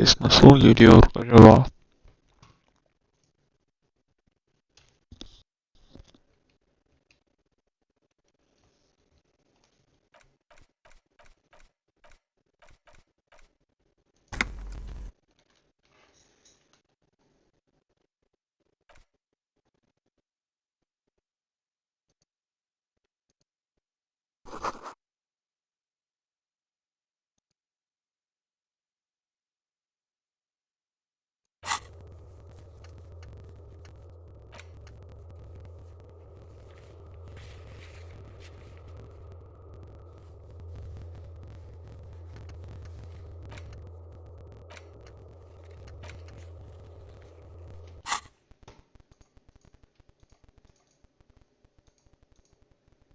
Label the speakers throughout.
Speaker 1: Ses nasıl geliyor acaba?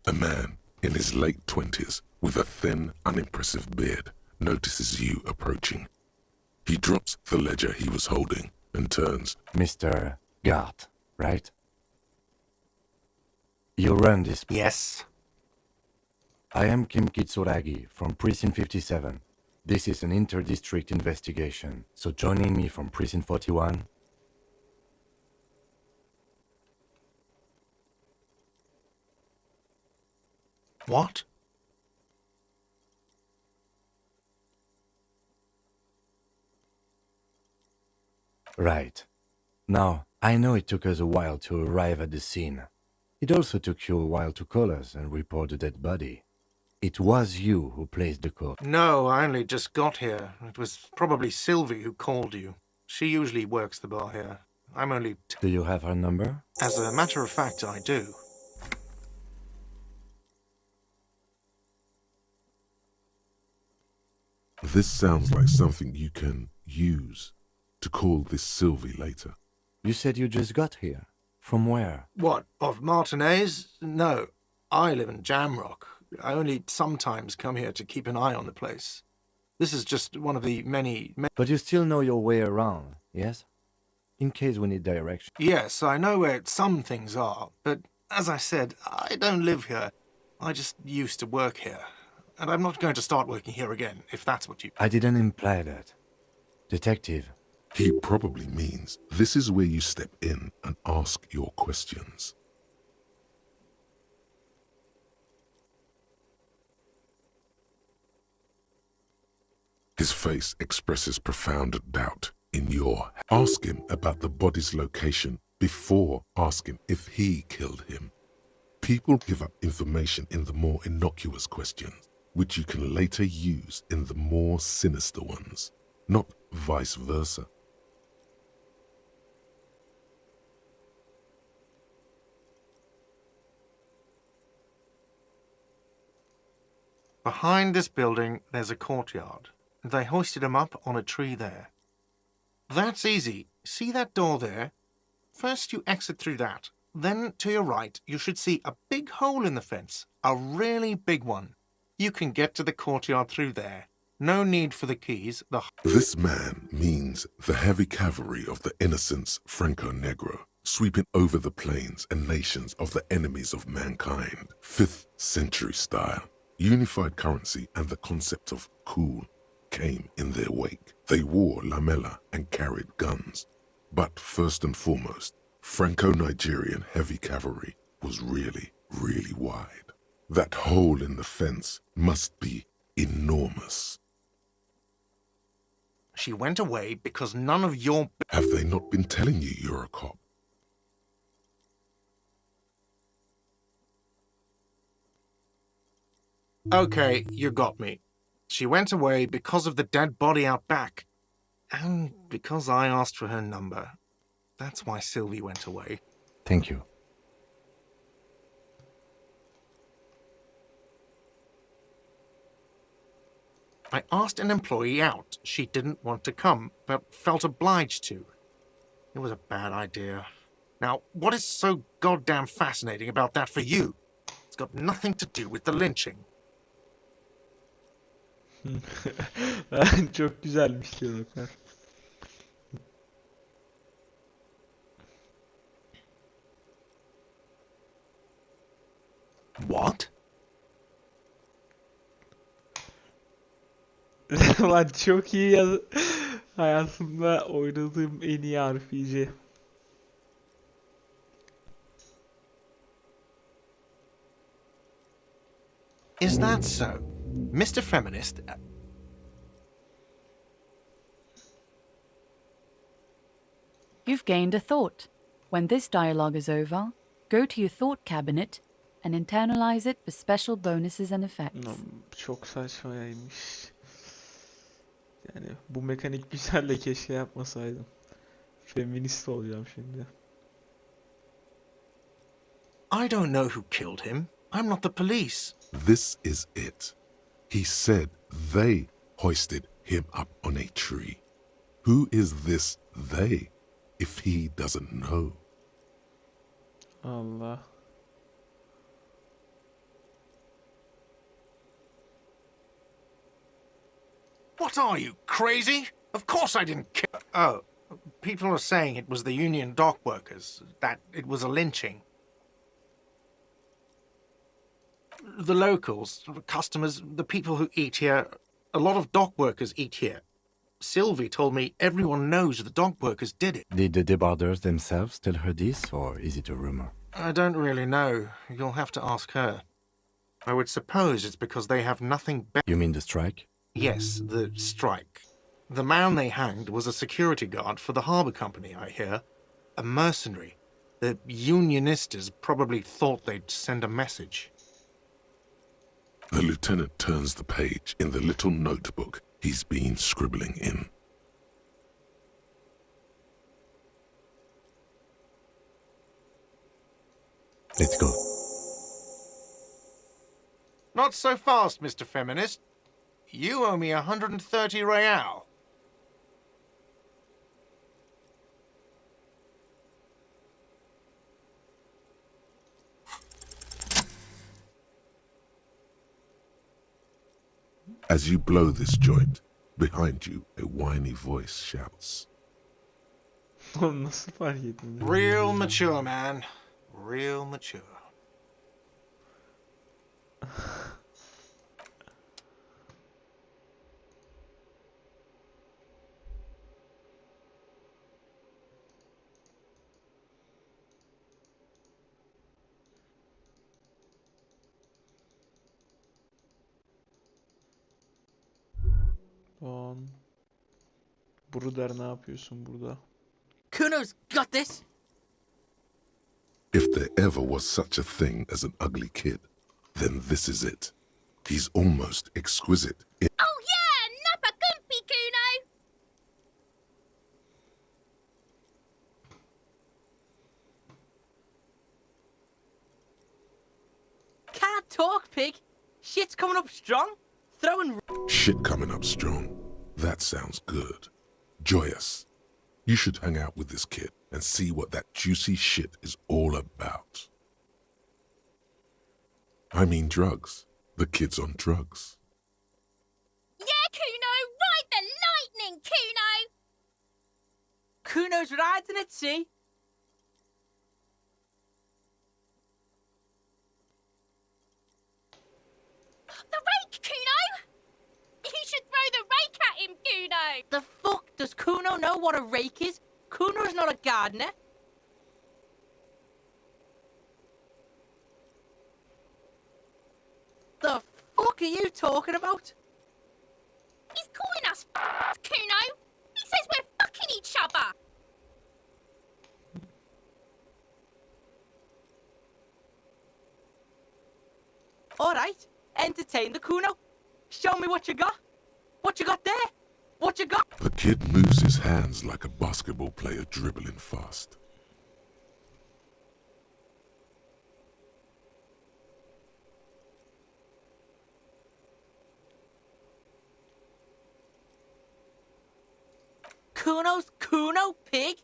Speaker 2: A man in his late 20s with a thin, unimpressive beard notices you approaching. He drops the ledger he was holding and turns.
Speaker 3: Mr. Gart, right? You run this.
Speaker 4: Yes.
Speaker 3: I am Kim Kitsuragi from Precinct 57. This is an inter-district investigation, so joining me from Precinct 41.
Speaker 4: What?
Speaker 3: Right. Now, I know it took us a while to arrive at the scene. It also took you a while to call us and report the dead body. It was you who placed the call.
Speaker 4: No, I only just got here. It was probably Sylvie who called you. She usually works the bar here. I'm only...
Speaker 3: Do you have her number?
Speaker 4: As a matter of fact, I do.
Speaker 2: This sounds like something you can use to call this Sylvie later.
Speaker 3: You said you just got here. From where?
Speaker 4: What, of Martinez? No, I live in Jamrock. I only sometimes come here to keep an eye on the place. This is just one of the many...
Speaker 3: But you still know your way around, yes? In case we need direction.
Speaker 4: Yes, I know where some things are, but as I said, I don't live here. I just used to work here. And I'm not going to start working here again, if that's what you...
Speaker 3: I didn't imply that. Detective.
Speaker 2: He probably means this is where you step in and ask your questions. His face expresses profound doubt in your... Ask him about the body's location before asking if he killed him. People give up information in the more innocuous questions, which you can later use in the more sinister ones, not vice versa.
Speaker 4: Behind this building, there's a courtyard. They hoisted him up on a tree there. That's easy. See that door there? First you exit through that. Then, to your right, you should see a big hole in the fence. A really big one. You can get to the courtyard through there. No need for the keys.
Speaker 2: This man means the heavy cavalry of the innocents Franco Negro, sweeping over the plains and nations of the enemies of mankind. 5th century style. Unified currency and the concept of cool came in their wake. They wore lamella and carried guns. But first and foremost, Franco-Nigerian heavy cavalry was really, really wide. That hole in the fence must be enormous.
Speaker 4: She went away because none of your...
Speaker 2: Have they not been telling you you're a cop?
Speaker 4: Okay, you got me. She went away because of the dead body out back. And because I asked for her number. That's why Sylvie went away.
Speaker 3: Thank you.
Speaker 4: I asked an employee out. She didn't want to come, but felt obliged to. It was a bad idea. Now, what is so goddamn fascinating about that for you? It's got nothing to do with the lynching.
Speaker 1: Çok güzelmiş diyaloglar.
Speaker 4: What?
Speaker 1: Lan çok iyi yaz. Hayatımda oynadığım en iyi RPG.
Speaker 4: Is that so? Mr. Feminist,
Speaker 5: You've gained a thought. When this dialogue is over, go to your thought cabinet and internalize it with special bonuses and effects.
Speaker 1: Çok saçmaymış. Yani bu mekanik güzel de keşke yapmasaydım. Feminist olacağım şimdi.
Speaker 4: I don't know who killed him. I'm not the police.
Speaker 2: This is it. He said they hoisted him up on a tree. Who is this they, if he doesn't know?
Speaker 1: Allah.
Speaker 4: What are you, crazy? Of course I didn't kill. Oh, people are saying it was the union dock workers, that it was a lynching. The locals, the customers, the people who eat here, a lot of dock workers eat here. Sylvie told me everyone knows the dock workers did it.
Speaker 3: Did the deboarders themselves tell her this, or is it a rumor?
Speaker 4: I don't really know. You'll have to ask her. I would suppose it's because they have nothing better.
Speaker 3: You mean the strike?
Speaker 4: Yes, the strike. The man they hanged was a security guard for the harbour company, I hear. A mercenary. The unionistas probably thought they'd send a message.
Speaker 2: The lieutenant turns the page in the little notebook he's been scribbling in.
Speaker 3: Let's go.
Speaker 4: Not so fast, Mr. Feminist. You owe me 130 real.
Speaker 2: As you blow this joint, behind you a whiny voice shouts.
Speaker 1: Oğlum nasıl fark ettin?
Speaker 4: Real mature, man. Real mature.
Speaker 1: Doğan. Bruder ne yapıyorsun burada?
Speaker 6: Kuno's got this.
Speaker 2: If there ever was such a thing as an ugly kid, then this is it. He's almost exquisite.
Speaker 6: Oh yeah, Nappa Gumpy, Kuno. Can't talk, pig. Shit's coming up strong. Throwing.
Speaker 2: Shit coming up strong. That sounds good. Joyous. You should hang out with this kid and see what that juicy shit is all about. I mean drugs. The kid's on drugs.
Speaker 6: Yeah, Kuno, ride the lightning, Kuno. Kuno's riding it, see? The rake, Kuno! You should throw the rake at him, Kuno! The fuck? Does Kuno know what a rake is? Kuno's not a gardener. The fuck are you talking about? He's calling us Kuno! He says we're fucking each other! Alright, entertain the Kuno. Show me what you got. What you got there? What you got?
Speaker 2: The kid moves his hands like a basketball player dribbling fast.
Speaker 6: Kuno's Kuno, pig?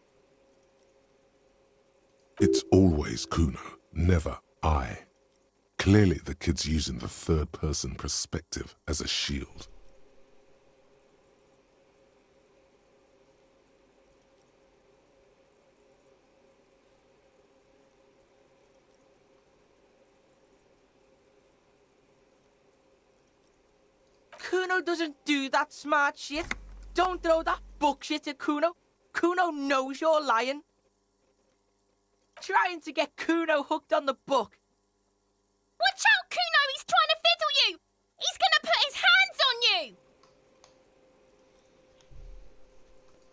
Speaker 2: It's always Kuno, never I. Clearly the kid's using the third-person perspective as a shield.
Speaker 6: Kuno doesn't do that smart shit. Don't throw that bullshit at Kuno. Kuno knows you're lying. Trying to get Kuno hooked on the book. Watch out, Kuno! He's trying to fiddle you! He's gonna put his hands on you!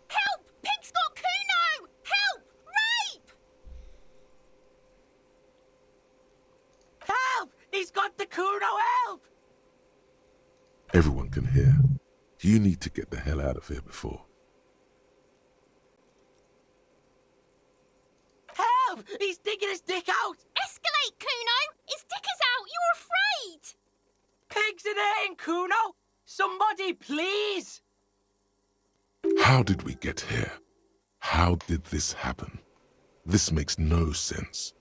Speaker 6: Help! Pig's got Kuno! Help! Rape! Help! He's got the Kuno! Help!
Speaker 2: Everyone can hear. You need to get the hell out of here before.
Speaker 6: Help! He's digging his dick out! Escalate, Kuno! His dick is out! You're afraid! Pig's in here, Kuno! Somebody, please!
Speaker 2: How did we get here? How did this happen? This makes no sense.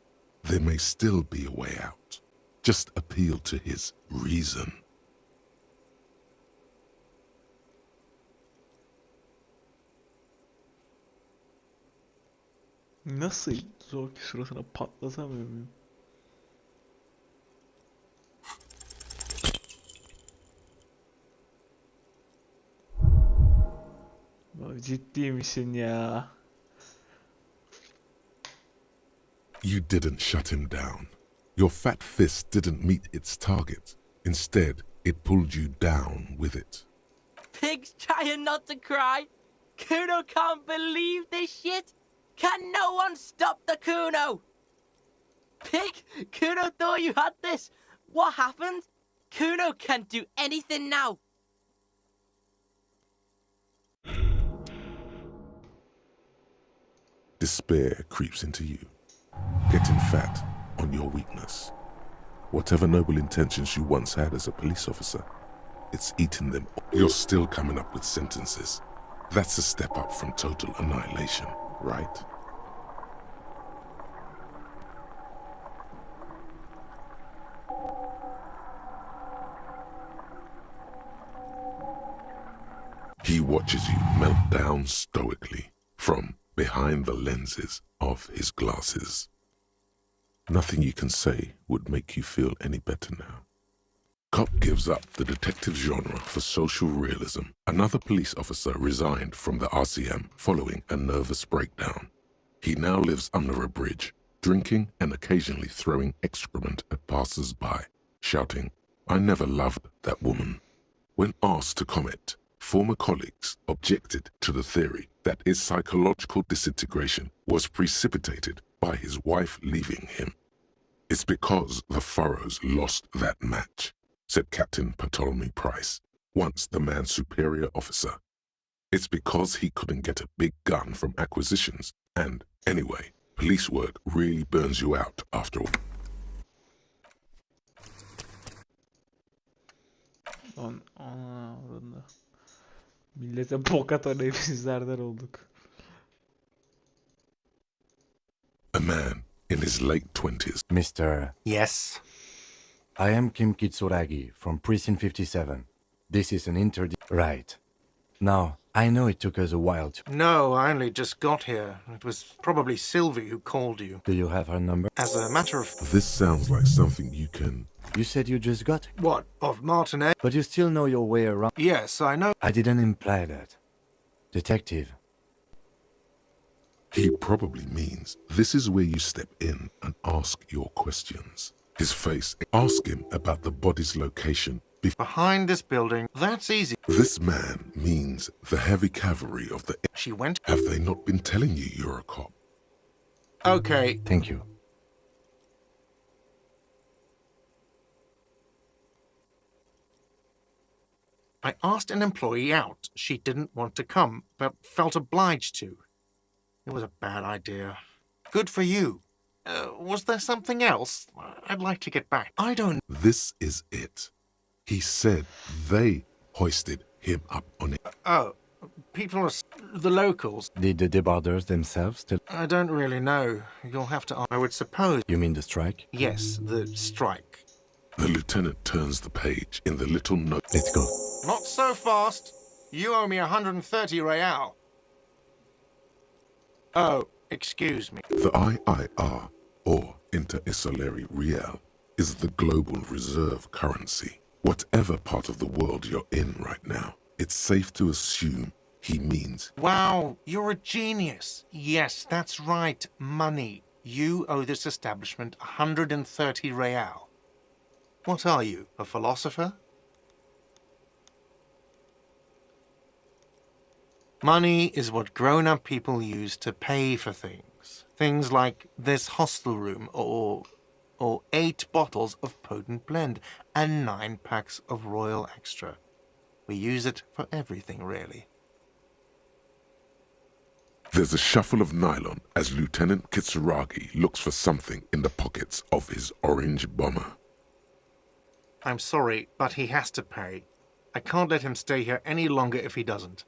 Speaker 2: There may still be a way out. Just appeal to his reason.
Speaker 1: Nasıl zor ki suratına patlatamıyor muyum? Abi ciddi misin ya?
Speaker 2: You didn't shut him down. Your fat fist didn't meet its target. Instead, it pulled you down with it.
Speaker 6: Pig's trying not to cry. Kuno can't believe this shit. Can no one stop the Kuno? Pig, Kuno thought you had this. What happened? Kuno can't do anything now.
Speaker 2: Despair creeps into you, getting fat on your weakness. Whatever noble intentions you once had as a police officer, it's eating them. You're still coming up with sentences. That's a step up from total annihilation, right? He watches you melt down stoically from behind the lenses of his glasses. Nothing you can say would make you feel any better now. Cop gives up the detective genre for social realism. Another police officer resigned from the RCM following a nervous breakdown. He now lives under a bridge, drinking and occasionally throwing excrement at passers-by, shouting, "I never loved that woman." When asked to comment, former colleagues objected to the theory that his psychological disintegration was precipitated by his wife leaving him. "It's because the Furrows lost that match," said Captain Ptolemy Price, once the man's superior officer. "It's because he couldn't get a big gun from acquisitions, and anyway, police work really burns you out after all."
Speaker 1: Orada. Millete bok atan hepsizlerden olduk.
Speaker 2: A man in his late 20s.
Speaker 3: Mr.
Speaker 4: Yes?
Speaker 3: I am Kim Kitsuragi from Precinct 57. This is an Right. Now, I know it took us a while to...
Speaker 4: No, I only just got here. It was probably Sylvie who called you.
Speaker 3: Do you have her number?
Speaker 4: As a matter of...
Speaker 2: This sounds like something you can...
Speaker 3: You said you just got it,
Speaker 4: What, of Martinet?
Speaker 3: but you still know your way around.
Speaker 4: Yes, I know.
Speaker 3: I didn't imply that. Detective,
Speaker 2: He probably means this is where you step in and ask your questions. His face, ask him about the body's location.
Speaker 4: Behind this building. That's easy.
Speaker 2: This man means the heavy cavalry of the...
Speaker 4: She went...
Speaker 2: Have they not been telling you you're a cop?
Speaker 4: Okay.
Speaker 3: thank you.
Speaker 4: I asked an employee out. She didn't want to come, but felt obliged to. It was a bad idea. Good for you. Was there something else? I'd like to get back. I don't...
Speaker 2: This is it. He said they hoisted him up on it.
Speaker 4: Oh, people are... the locals.
Speaker 3: Did the debarders themselves tell...
Speaker 4: I don't really know. You'll have to... I would suppose...
Speaker 3: You mean the strike?
Speaker 4: Yes, the strike.
Speaker 2: The lieutenant turns the page in the little note.
Speaker 3: Let's go.
Speaker 4: Not so fast. You owe me 130 real. Oh, excuse me.
Speaker 2: The IIR, or Inter-Isolari Real, is the global reserve currency. Whatever part of the world you're in right now, it's safe to assume he means
Speaker 4: Wow, you're a genius. Yes, that's right, money. You owe this establishment 130 real. What are you, a philosopher? Money is what grown-up people use to pay for things. Things like this hostel room or 8 bottles of potent blend and 9 packs of Royal Extra. We use it for everything, really.
Speaker 2: there's a shuffle of nylon as Lieutenant Kitsuragi looks for something in the pockets of his orange bomber.
Speaker 4: I'm sorry, but he has to pay. I can't let him stay here any longer if he doesn't.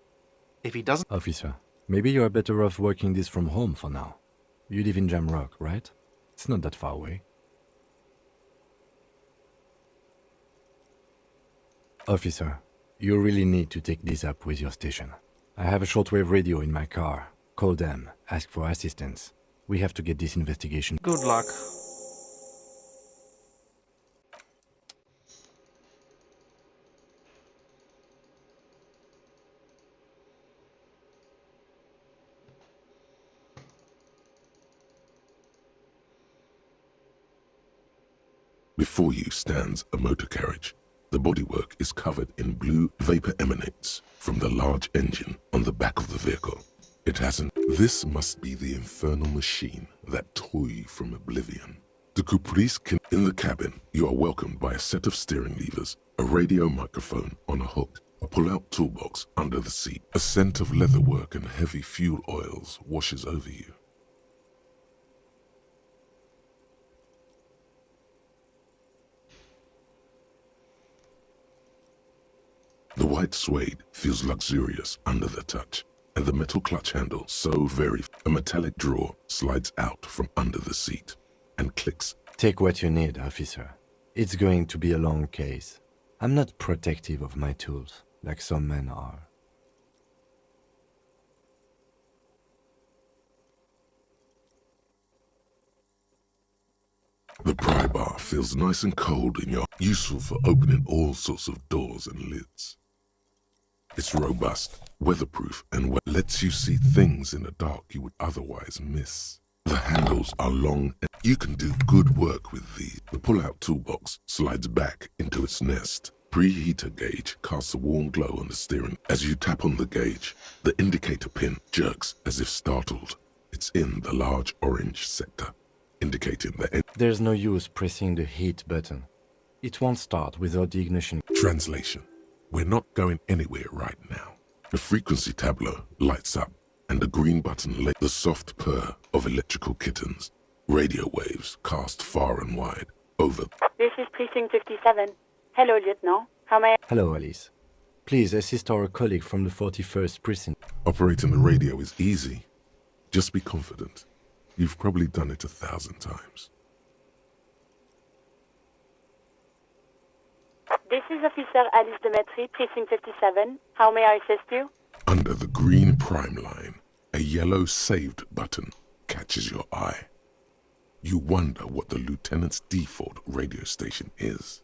Speaker 4: If he doesn't...
Speaker 3: Officer, maybe you are better off working this from home for now. You live in Jamrock, right? It's not that far away. Officer, you really need to take this up with your station. I have a shortwave radio in my car. Call them, ask for assistance. We have to get this investigation.
Speaker 4: Good luck.
Speaker 2: Before you stands a motor carriage. The bodywork is covered in blue vapor emanates from the large engine on the back of the vehicle. It hasn't. This must be the infernal machine that tore you from oblivion. The caprice can. In the cabin, you are welcomed by a set of steering levers, a radio microphone on a hook, a pull-out toolbox under the seat. A scent of leatherwork and heavy fuel oils washes over you. The white suede feels luxurious under the touch, and the metal clutch handle so very... A metallic drawer slides out from under the seat and clicks.
Speaker 3: Take what you need, officer. It's going to be a long case. I'm not protective of my tools, like some men are.
Speaker 2: The pry bar feels nice and cold in your... Useful for opening all sorts of doors and lids. It's robust, weatherproof, and lets you see things in the dark you would otherwise miss. The handles are long and you can do good work with these. The pull-out toolbox slides back into its nest. Preheater gauge casts a warm glow on the steering. As you tap on the gauge, the indicator pin jerks as if startled. It's in the large orange sector, indicating the...
Speaker 3: There's no use pressing the heat button. It won't start without the ignition.
Speaker 2: Translation. We're not going anywhere right now. The frequency tableau lights up, and the green button the soft purr of electrical kittens. Radio waves cast far and wide over.
Speaker 7: This is Precinct 57. Hello, Lieutenant. How may I...
Speaker 3: Hello, Alice. Please assist our colleague from the 41st Precinct.
Speaker 2: Operating the radio is easy. Just be confident. You've probably done it 1,000 times.
Speaker 7: This is Officer Alice Demetri, Precinct 57. How may I assist you?
Speaker 2: Under the green prime line, a yellow saved button catches your eye. You wonder what the lieutenant's default radio station is.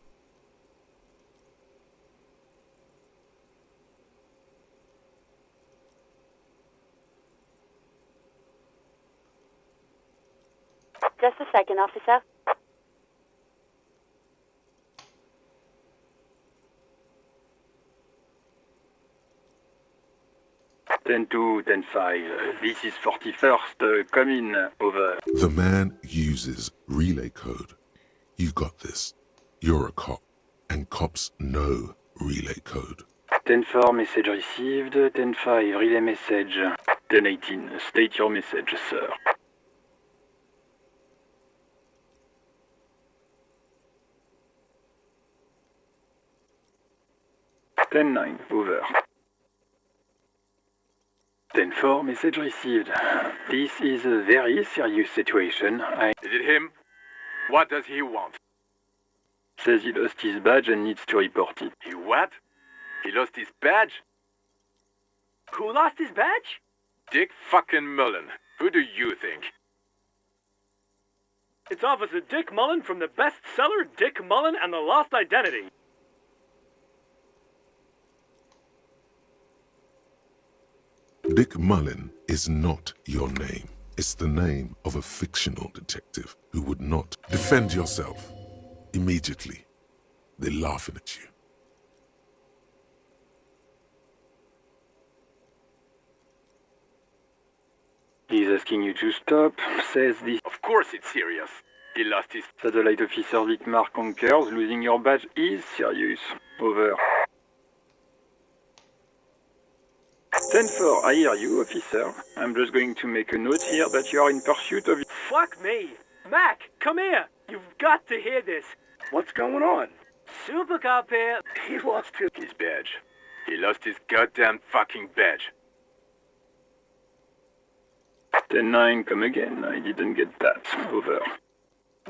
Speaker 7: Just a second, officer.
Speaker 8: Ten 2, 10 5. This is 41st. Come in. Over.
Speaker 2: The man uses relay code. You got this. You're a cop, and cops know relay code.
Speaker 8: 10 4, message received. 10 5, relay message. 10 18, state your message, sir. 10 9, over. 10 4, message received. This is a very serious situation.
Speaker 9: Is it him? What does he want?
Speaker 8: Says he lost his badge and needs to report it.
Speaker 9: He what? He lost his badge?
Speaker 6: Who lost his badge?
Speaker 9: Dick fucking Mullen. Who do you think?
Speaker 10: It's Officer Dick Mullen from the bestseller Dick Mullen and the Lost Identity.
Speaker 2: Dick Mullen is not your name. It's the name of a fictional detective who would not defend yourself. Immediately, they're laughing at you.
Speaker 8: He's asking you to stop, says this
Speaker 9: Of course it's serious. He lost his...
Speaker 8: satellite officer Dietmar concurs. Losing your badge is serious. Over. 10-4, I hear you, officer. I'm just going to make a note here that you are in pursuit of...
Speaker 10: Fuck me. Mac, come here. You've got to hear this.
Speaker 9: What's going on?
Speaker 10: Super Cop here.
Speaker 9: He lost his badge. He lost his goddamn fucking badge.
Speaker 8: 10-9, come again. I didn't get that. Over.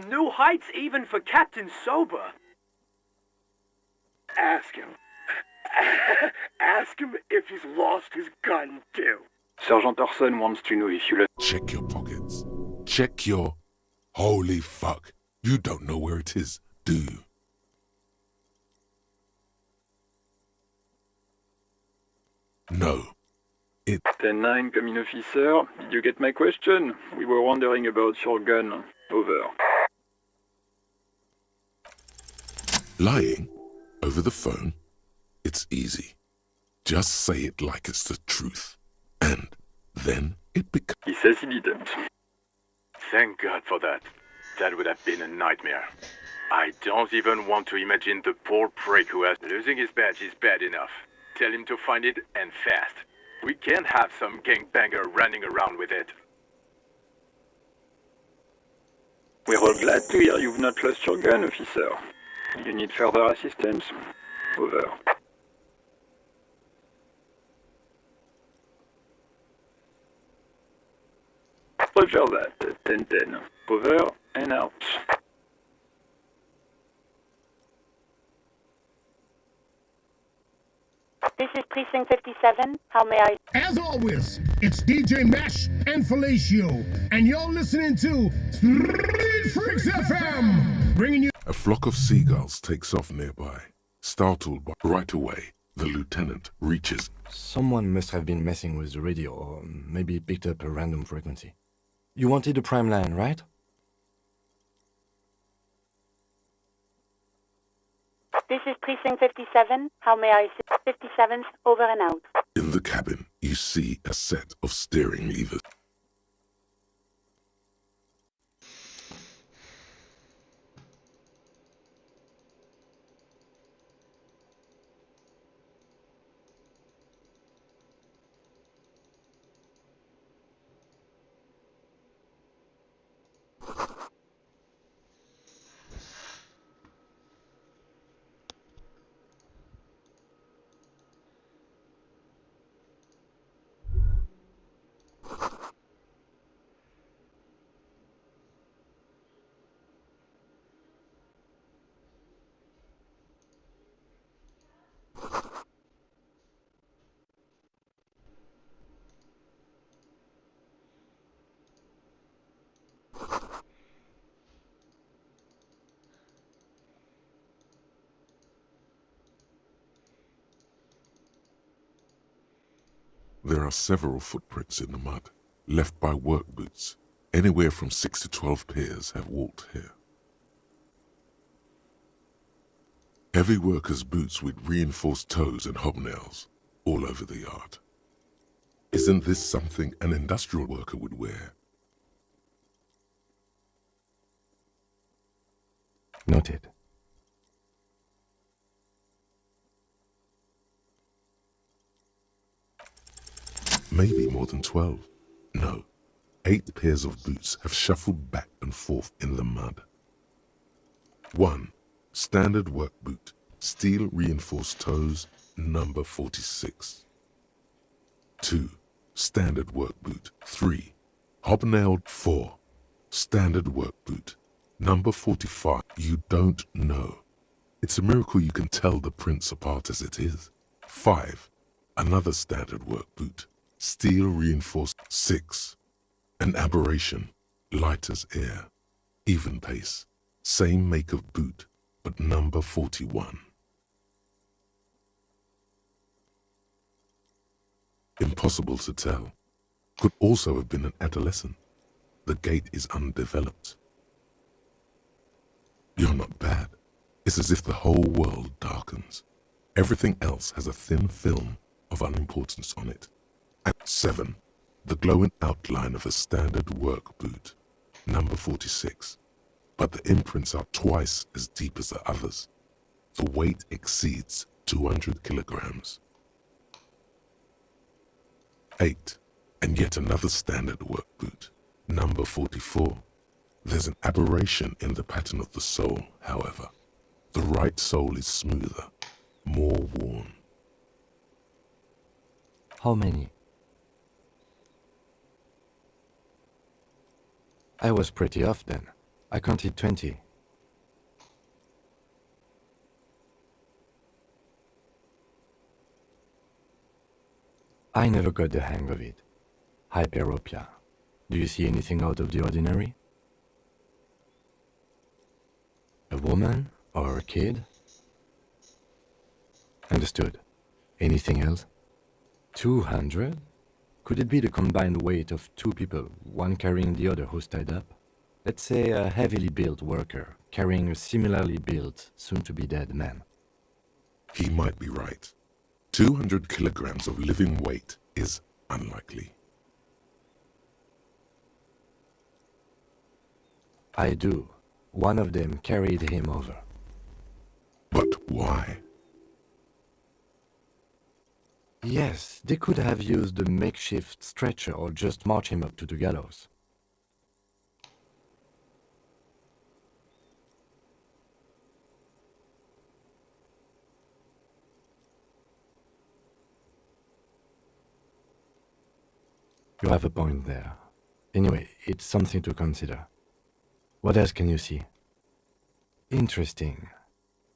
Speaker 10: New heights even for Captain Sober.
Speaker 9: Ask him. Ask him if he's lost his gun, too.
Speaker 8: Sergeant Orson wants to know if you let...
Speaker 2: Check your pockets. Check your... Holy fuck. You don't know where it is, do you? No.
Speaker 8: 10-9, come in, officer. Did you get my question? We were wondering about your gun. Over.
Speaker 2: Lying over the phone? It's easy. Just say it like it's the truth. And then it becomes...
Speaker 8: He says he didn't.
Speaker 9: Thank God for that. That would have been a nightmare. I don't even want to imagine the poor prick who has... Losing his badge is bad enough. Tell him to find it, and fast. We can't have some gangbanger running around with it.
Speaker 8: We're all glad to hear you've not lost your gun, officer. You need further assistance? Over. Roger that. 10-10. Over and out.
Speaker 7: This is Precinct 57. How may I...
Speaker 11: As always, it's DJ Mesh and Fellatio, and you're listening to Street Freaks FM, bringing you...
Speaker 2: A flock of seagulls takes off nearby. Startled by... Right away, the lieutenant reaches...
Speaker 3: Someone must have been messing with the radio, or maybe picked up a random frequency. You wanted a prime line, right?
Speaker 7: This is Precinct 57. How may I... 57's over and out.
Speaker 2: In the cabin, you see a set of steering levers. There are several footprints in the mud, left by work boots. Anywhere from 6 to 12 pairs have walked here. Heavy workers' boots with reinforced toes and hobnails all over the yard. Isn't this something an industrial worker would wear?
Speaker 3: Noted.
Speaker 2: Maybe more than 12. No, 8 pairs of boots have shuffled back and forth in the mud. 1. Standard work boot, steel reinforced toes, number 46. 2. Standard work boot, 3. Hobnailed 4. Standard work boot, number 45. You don't know. It's a miracle you can tell the prints apart as it is. 5. Another standard work boot, steel reinforced. 6. An aberration, light as air, even pace, same make of boot, but number 41. Impossible to tell. Could also have been an adolescent. The gate is undeveloped. You're not bad. It's as if the whole world darkens. Everything else has a thin film of unimportance on it. And 7. The glowing outline of a standard work boot, number 46. But the imprints are twice as deep as the others. The weight exceeds 200 kilograms. 8. And yet another standard work boot, number 44. There's an aberration in the pattern of the sole, however. The right sole is smoother, more worn.
Speaker 3: How many? I was pretty off then. I counted 20. I never got the hang of it. Hyperopia. Do you see anything out of the ordinary? A woman or a kid? Understood. Anything else? 200? Could it be the combined weight of two people, one carrying the other who's tied up? Let's say a heavily built worker carrying a similarly built, soon-to-be-dead man.
Speaker 2: He might be right. 200 kilograms of living weight is unlikely.
Speaker 3: I do. One of them carried him over.
Speaker 2: But why?
Speaker 3: Yes, they could have used a makeshift stretcher or just march him up to the gallows. You have a point there. Anyway, it's something to consider. What else can you see? Interesting.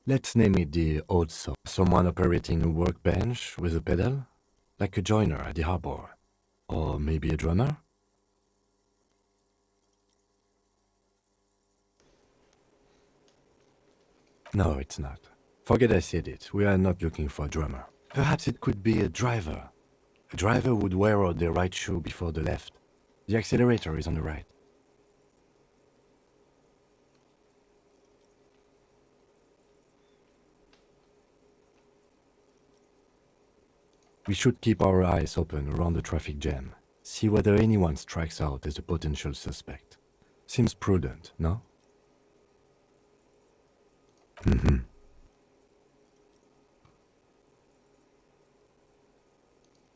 Speaker 3: Let's name it the odd saw. Someone operating a workbench with a pedal? Like a joiner at the harbor. Or maybe a drummer? No, it's not. Forget I said it. We are not looking for a drummer. Perhaps it could be a driver. A driver would wear out their right shoe before the left. The accelerator is on the right. We should keep our eyes open around the traffic jam. See whether anyone strikes out as a potential suspect. Seems prudent, no?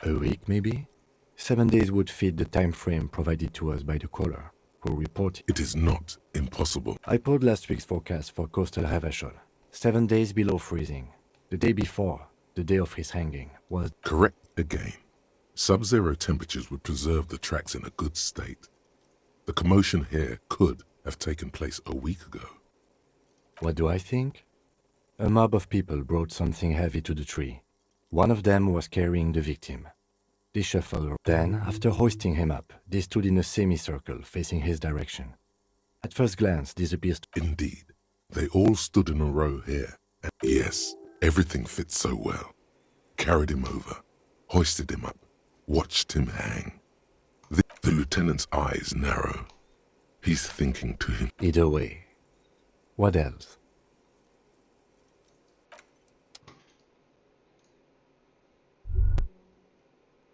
Speaker 3: A week, maybe? 7 days would fit the time frame provided to us by the caller, who reported.
Speaker 2: It is not impossible.
Speaker 3: I pulled last week's forecast for coastal Havashol. 7 days below freezing. The day before, the day of his hanging, was...
Speaker 2: Correct again. Sub-zero temperatures would preserve the tracks in a good state. The commotion here could have taken place a week ago.
Speaker 3: What do I think? A mob of people brought something heavy to the tree. One of them was carrying the victim. They shuffled. Then, after hoisting him up, they stood in a semicircle facing his direction. At first glance, this appears to...
Speaker 2: Indeed. They all stood in a row here. And yes, everything fits so well. Carried him over, hoisted him up, watched him hang. The lieutenant's eyes narrow. He's thinking to him.
Speaker 3: Either way. What else?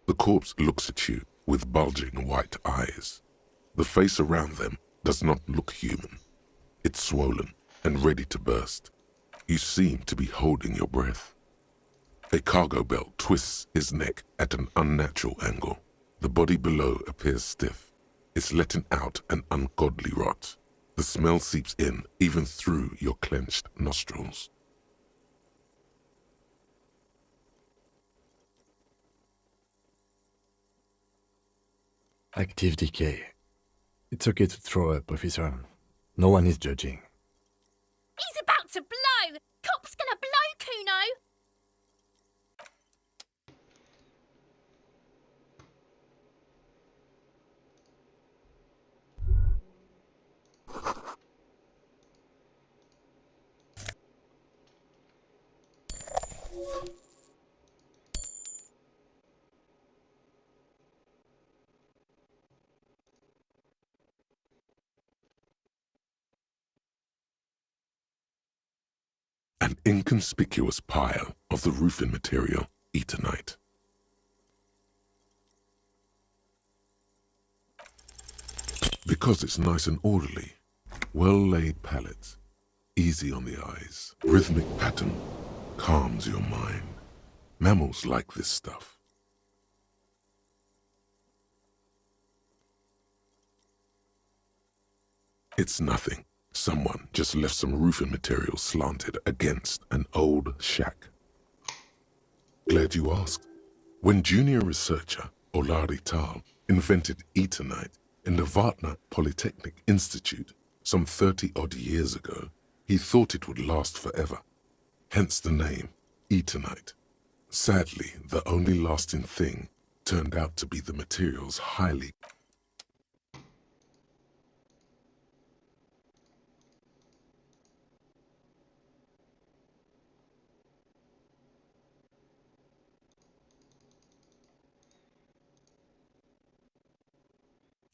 Speaker 2: The corpse looks at you with bulging white eyes. The face around them does not look human. It's swollen and ready to burst. You seem to be holding your breath. A cargo belt twists his neck at an unnatural angle. The body below appears stiff. It's letting out an ungodly rot. The smell seeps in even through your clenched nostrils.
Speaker 3: Active decay. It's okay to throw up, officer. No one is judging.
Speaker 12: He's about to blow! Cop's gonna blow, Kuno!
Speaker 2: inconspicuous pile of the roofing material Eternite. Because it's nice and orderly, well-laid pallets, easy on the eyes, rhythmic pattern, calms your mind. Mammals like this stuff. It's nothing. Someone just left some roofing material slanted against an old shack. Glad you asked. When junior researcher Olari Tal invented Eternite in the Vatna Polytechnic Institute some 30-odd years ago, he thought it would last forever. Hence the name, Eternite. Sadly, the only lasting thing turned out to be the material's highly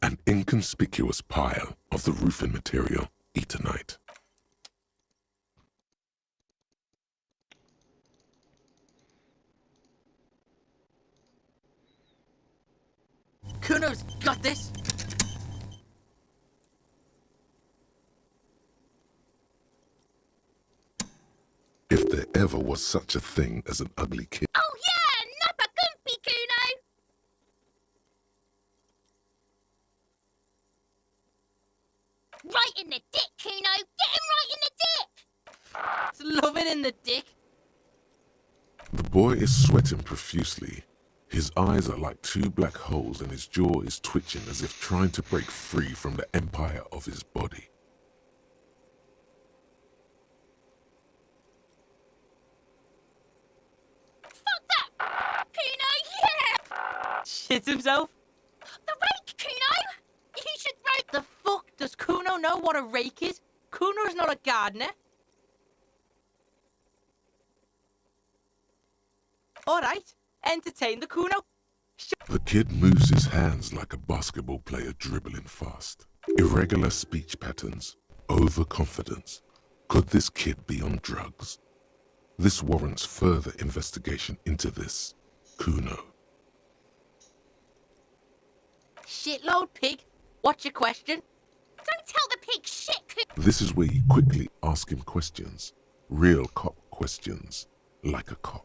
Speaker 2: an inconspicuous pile of the roofing material Eternite.
Speaker 6: Kuno's got this.
Speaker 2: If there ever was such a thing as an ugly kid.
Speaker 12: Oh yeah, Napa Gumpy, Kuno! Right in the dick, Kuno! Get him right in the dick!
Speaker 6: It's loving in the dick.
Speaker 2: The boy is sweating profusely. His eyes are like two black holes and his jaw is twitching as if trying to break free from the empire of his body.
Speaker 12: Fuck that! Kuno, yeah!
Speaker 6: Shit himself.
Speaker 12: The rake, Kuno! You should throw...
Speaker 6: The fuck? Does Kuno know what a rake is? Kuno's not a gardener. Alright, entertain the Kuno.
Speaker 2: The kid moves his hands like a basketball player dribbling fast. Irregular speech patterns, overconfidence. Could this kid be on drugs? This warrants further investigation into this Kuno.
Speaker 6: Shitload pig. What's your question?
Speaker 12: Don't tell the pig shit, Kuno!
Speaker 2: This is where you quickly ask him questions. Real cop questions, like a cop.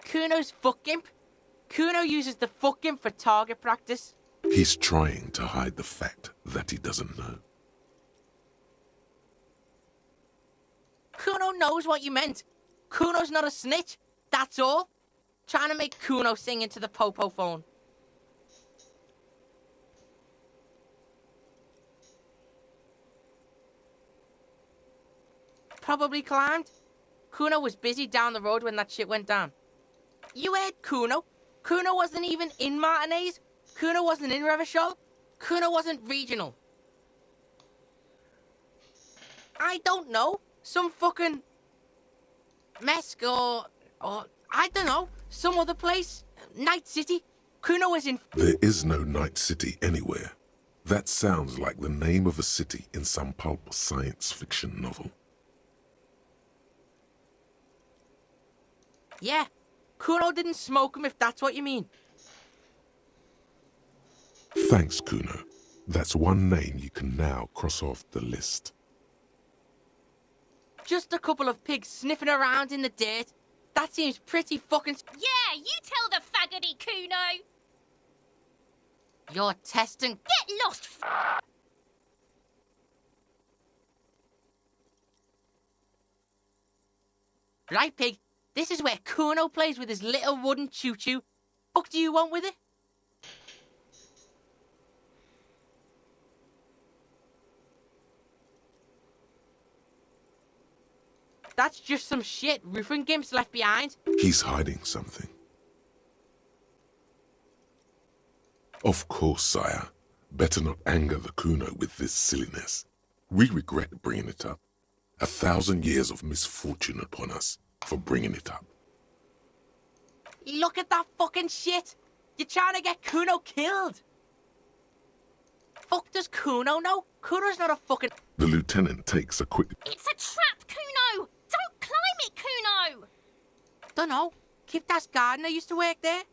Speaker 6: Kuno's fuck imp. Kuno uses the fuck imp for target practice.
Speaker 2: He's trying to hide the fact that he doesn't know.
Speaker 6: Kuno knows what you meant. Kuno's not a snitch. That's all. Trying to make Kuno sing into the popo phone. Probably climbed. Kuno was busy down the road when that shit went down. You heard Kuno. Kuno wasn't even in Martinez. Kuno wasn't in Revachol. Kuno wasn't regional. I don't know. Some fucking Mesk or I don't know. Some other place. Night City. Kuno was in...
Speaker 2: There is no Night City anywhere. That sounds like the name of a city in some pulp science fiction novel.
Speaker 6: Yeah. Kuno didn't smoke him if that's what you mean.
Speaker 2: Thanks, Kuno. That's one name you can now cross off the list.
Speaker 6: Just a couple of pigs sniffing around in the dirt. That seems pretty fucking...
Speaker 12: Yeah, you tell the faggoty, Kuno!
Speaker 6: You're testing...
Speaker 12: Get lost,
Speaker 6: Right, pig. This is where Kuno plays with his little wooden choo-choo. What do you want with it? That's just some shit roofing gimps left behind.
Speaker 2: He's hiding something. Of course, sire. Better not anger the Kuno with this silliness. We regret bringing it up. 1,000 years of misfortune upon us for bringing it up.
Speaker 6: Look at that fucking shit. You're trying to get Kuno killed. fuck does Kuno know? Kuno's not a fucking...
Speaker 2: The lieutenant takes a quick...
Speaker 12: It's a trap, Kuno! Don't climb it, Kuno!
Speaker 6: Dunno. Kiptas gardener used to work there.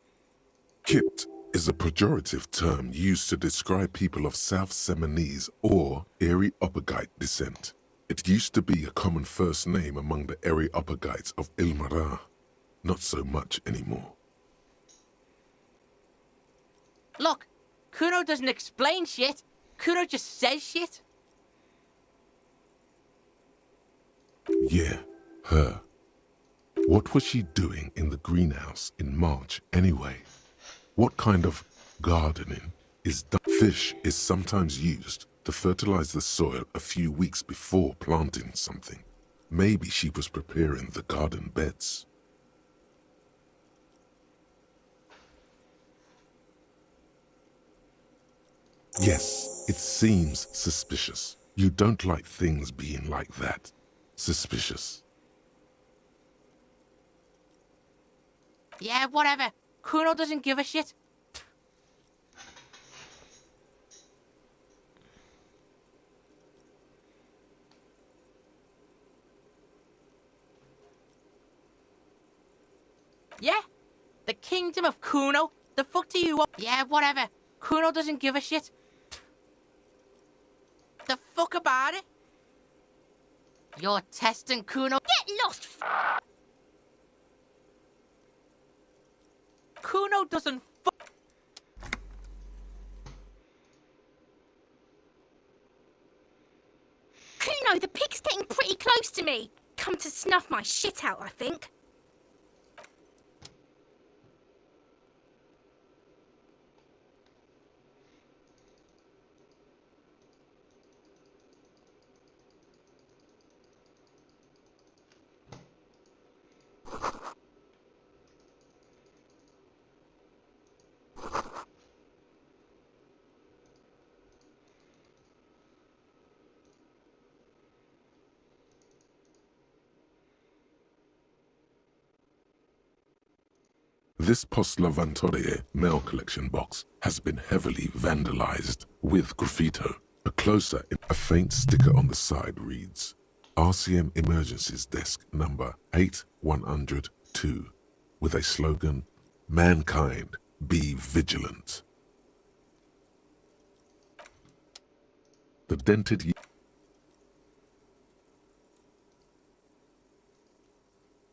Speaker 2: Kit is a pejorative term used to describe people of South Seminese or Areopagite descent. It used to be a common first name among the Areopagites of Ilmara. Not so much anymore.
Speaker 6: Look, Kuno doesn't explain shit. Kuno just says shit.
Speaker 2: Yeah, her. What was she doing in the greenhouse in March anyway? What kind of gardening is done? Fish is sometimes used to fertilize the soil a few weeks before planting something. Maybe she was preparing the garden beds. Yes, it seems suspicious. You don't like things being like that. Suspicious.
Speaker 6: Yeah, whatever. Kuno doesn't give a shit. Yeah? The kingdom of Kuno? The fuck do you want? Yeah, whatever. Kuno doesn't give a shit. The fuck about it? You're testing Kuno.
Speaker 12: Get lost,
Speaker 6: Kuno doesn't
Speaker 12: Kuno, the pig's getting pretty close to me. Come to snuff my shit out, I think.
Speaker 2: This Postlavantorie mail collection box has been heavily vandalized with graffito. A closer, a faint sticker on the side reads, RCM Emergencies Desk number 8102, with a slogan, Mankind, be vigilant. The dented...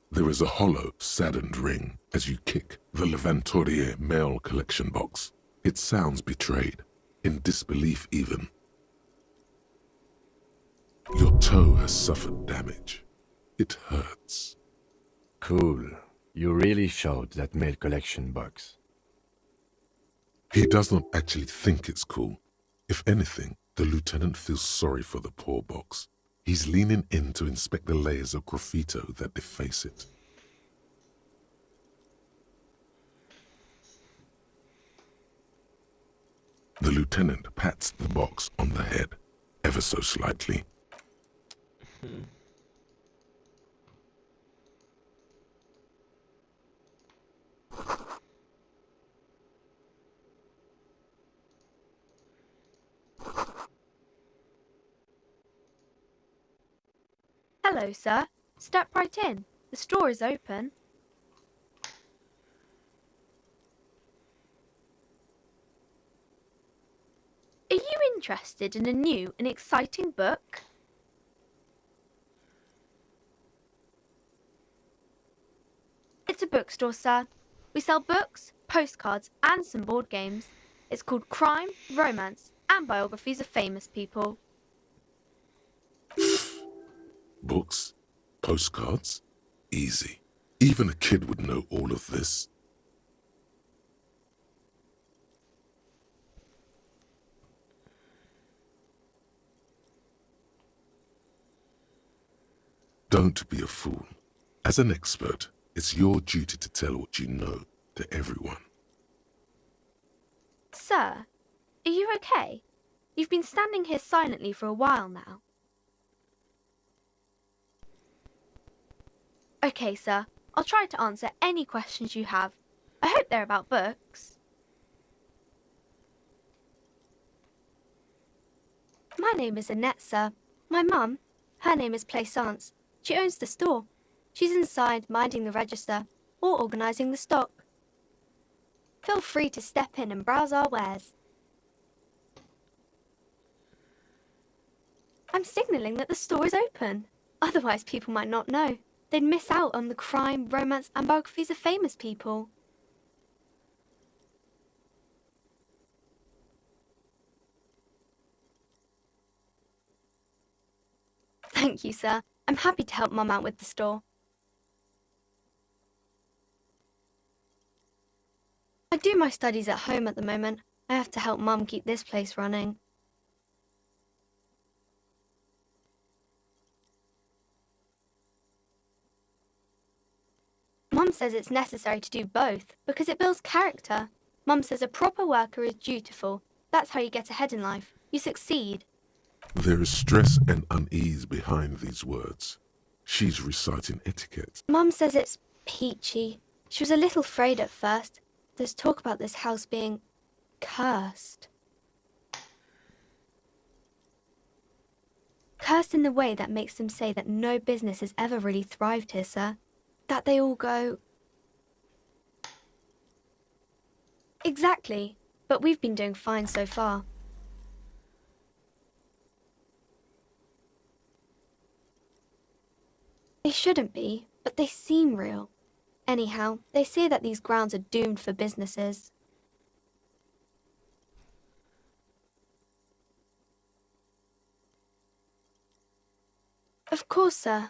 Speaker 2: There is a hollow, saddened ring as you kick the Levantorie mail collection box. It sounds betrayed, in disbelief even. Your toe has suffered damage. It hurts.
Speaker 3: Cool. You really showed that mail collection box.
Speaker 2: He does not actually think it's cool. If anything, the lieutenant feels sorry for the poor box. He's leaning in to inspect the layers of graffito that deface it. The lieutenant pats the box on the head, ever so slightly.
Speaker 13: Hello, sir. Step right in. The store is open. Are you interested in a new and exciting book? It's a bookstore, sir. We sell books, postcards, and some board games. It's called Crime, Romance, and Biographies of Famous People.
Speaker 2: Books? Postcards? Easy. Even a kid would know all of this. Don't be a fool. As an expert, it's your duty to tell what you know to everyone.
Speaker 13: Sir, are you okay? You've been standing here silently for a while now. Okay, sir. I'll try to answer any questions you have. I hope they're about books. My name is Annette, sir. My mum, her name is Plaisance. She owns the store. She's inside minding the register or organising the stock. Feel free to step in and browse our wares. I'm signalling that the store is open. Otherwise people might not know. They'd miss out on the crime, romance and biographies of famous people. Thank you, sir. I'm happy to help Mum out with the store. I do my studies at home at the moment. I have to help Mum keep this place running. Mum says it's necessary to do both because it builds character. Mum says a proper worker is dutiful. That's how you get ahead in life. You succeed.
Speaker 2: There is stress and unease behind these words. She's reciting etiquette.
Speaker 13: Mum says it's peachy. She was a little afraid at first. There's talk about this house being cursed. Cursed in the way that makes them say that no business has ever really thrived here, sir. That they all go... Exactly. But we've been doing fine so far. They shouldn't be, but they seem real. Anyhow, they say that these grounds are doomed for businesses. Of course, sir.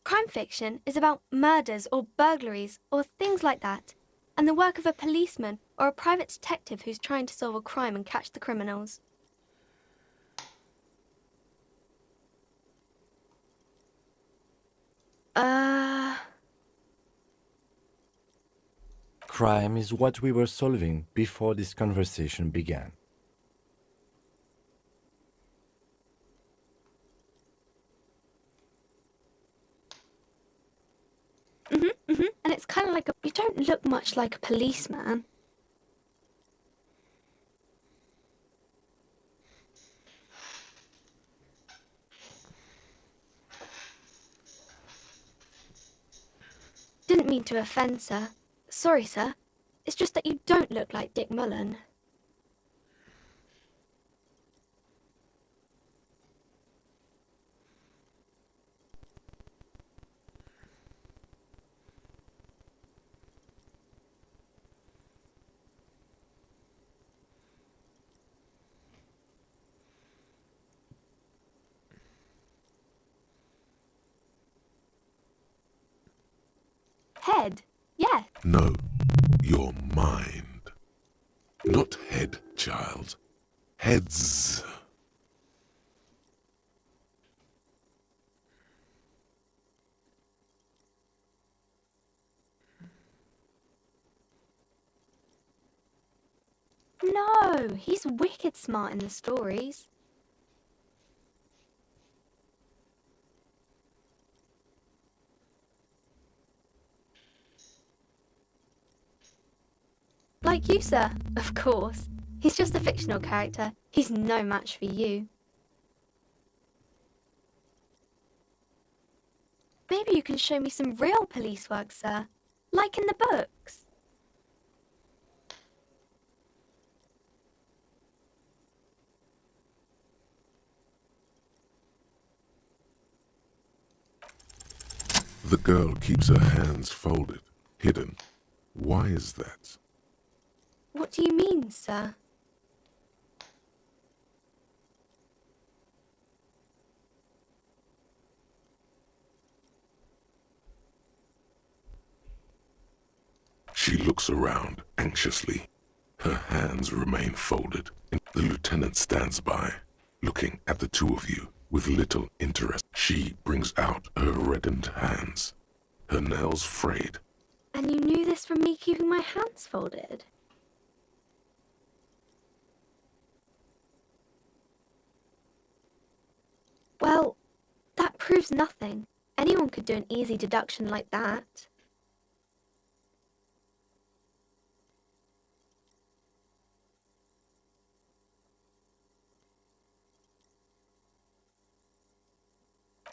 Speaker 13: Crime fiction is about murders or burglaries or things like that, and the work of a policeman or a private detective who's trying to solve a crime and catch the criminals.
Speaker 3: Crime is what we were solving before this conversation began.
Speaker 13: And it's kind of like you don't look much like a policeman. Didn't mean to offend, sir. Sorry, sir. It's just that you don't look like Dick Mullen. Head, yes.
Speaker 2: No, your mind. Not head, child. Heads.
Speaker 13: No, he's wicked smart in the stories. Like you, sir, of course. He's just a fictional character. He's no match for you. Maybe you can show me some real police work, sir. Like in the books.
Speaker 2: The girl keeps her hands folded, hidden. Why is that?
Speaker 13: What do you mean, sir?
Speaker 2: She looks around anxiously. Her hands remain folded. The lieutenant stands by, looking at the two of you with little interest. She brings out her reddened hands, her nails frayed.
Speaker 13: And you knew this from me keeping my hands folded? Well, that proves nothing. Anyone could do an easy deduction like that.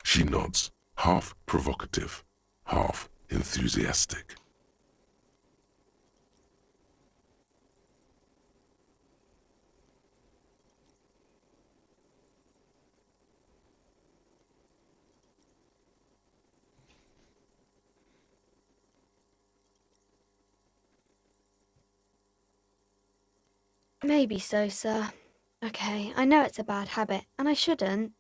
Speaker 2: She nods, half provocative, half enthusiastic.
Speaker 13: Maybe so, sir. Okay, I know it's a bad habit, and I shouldn't.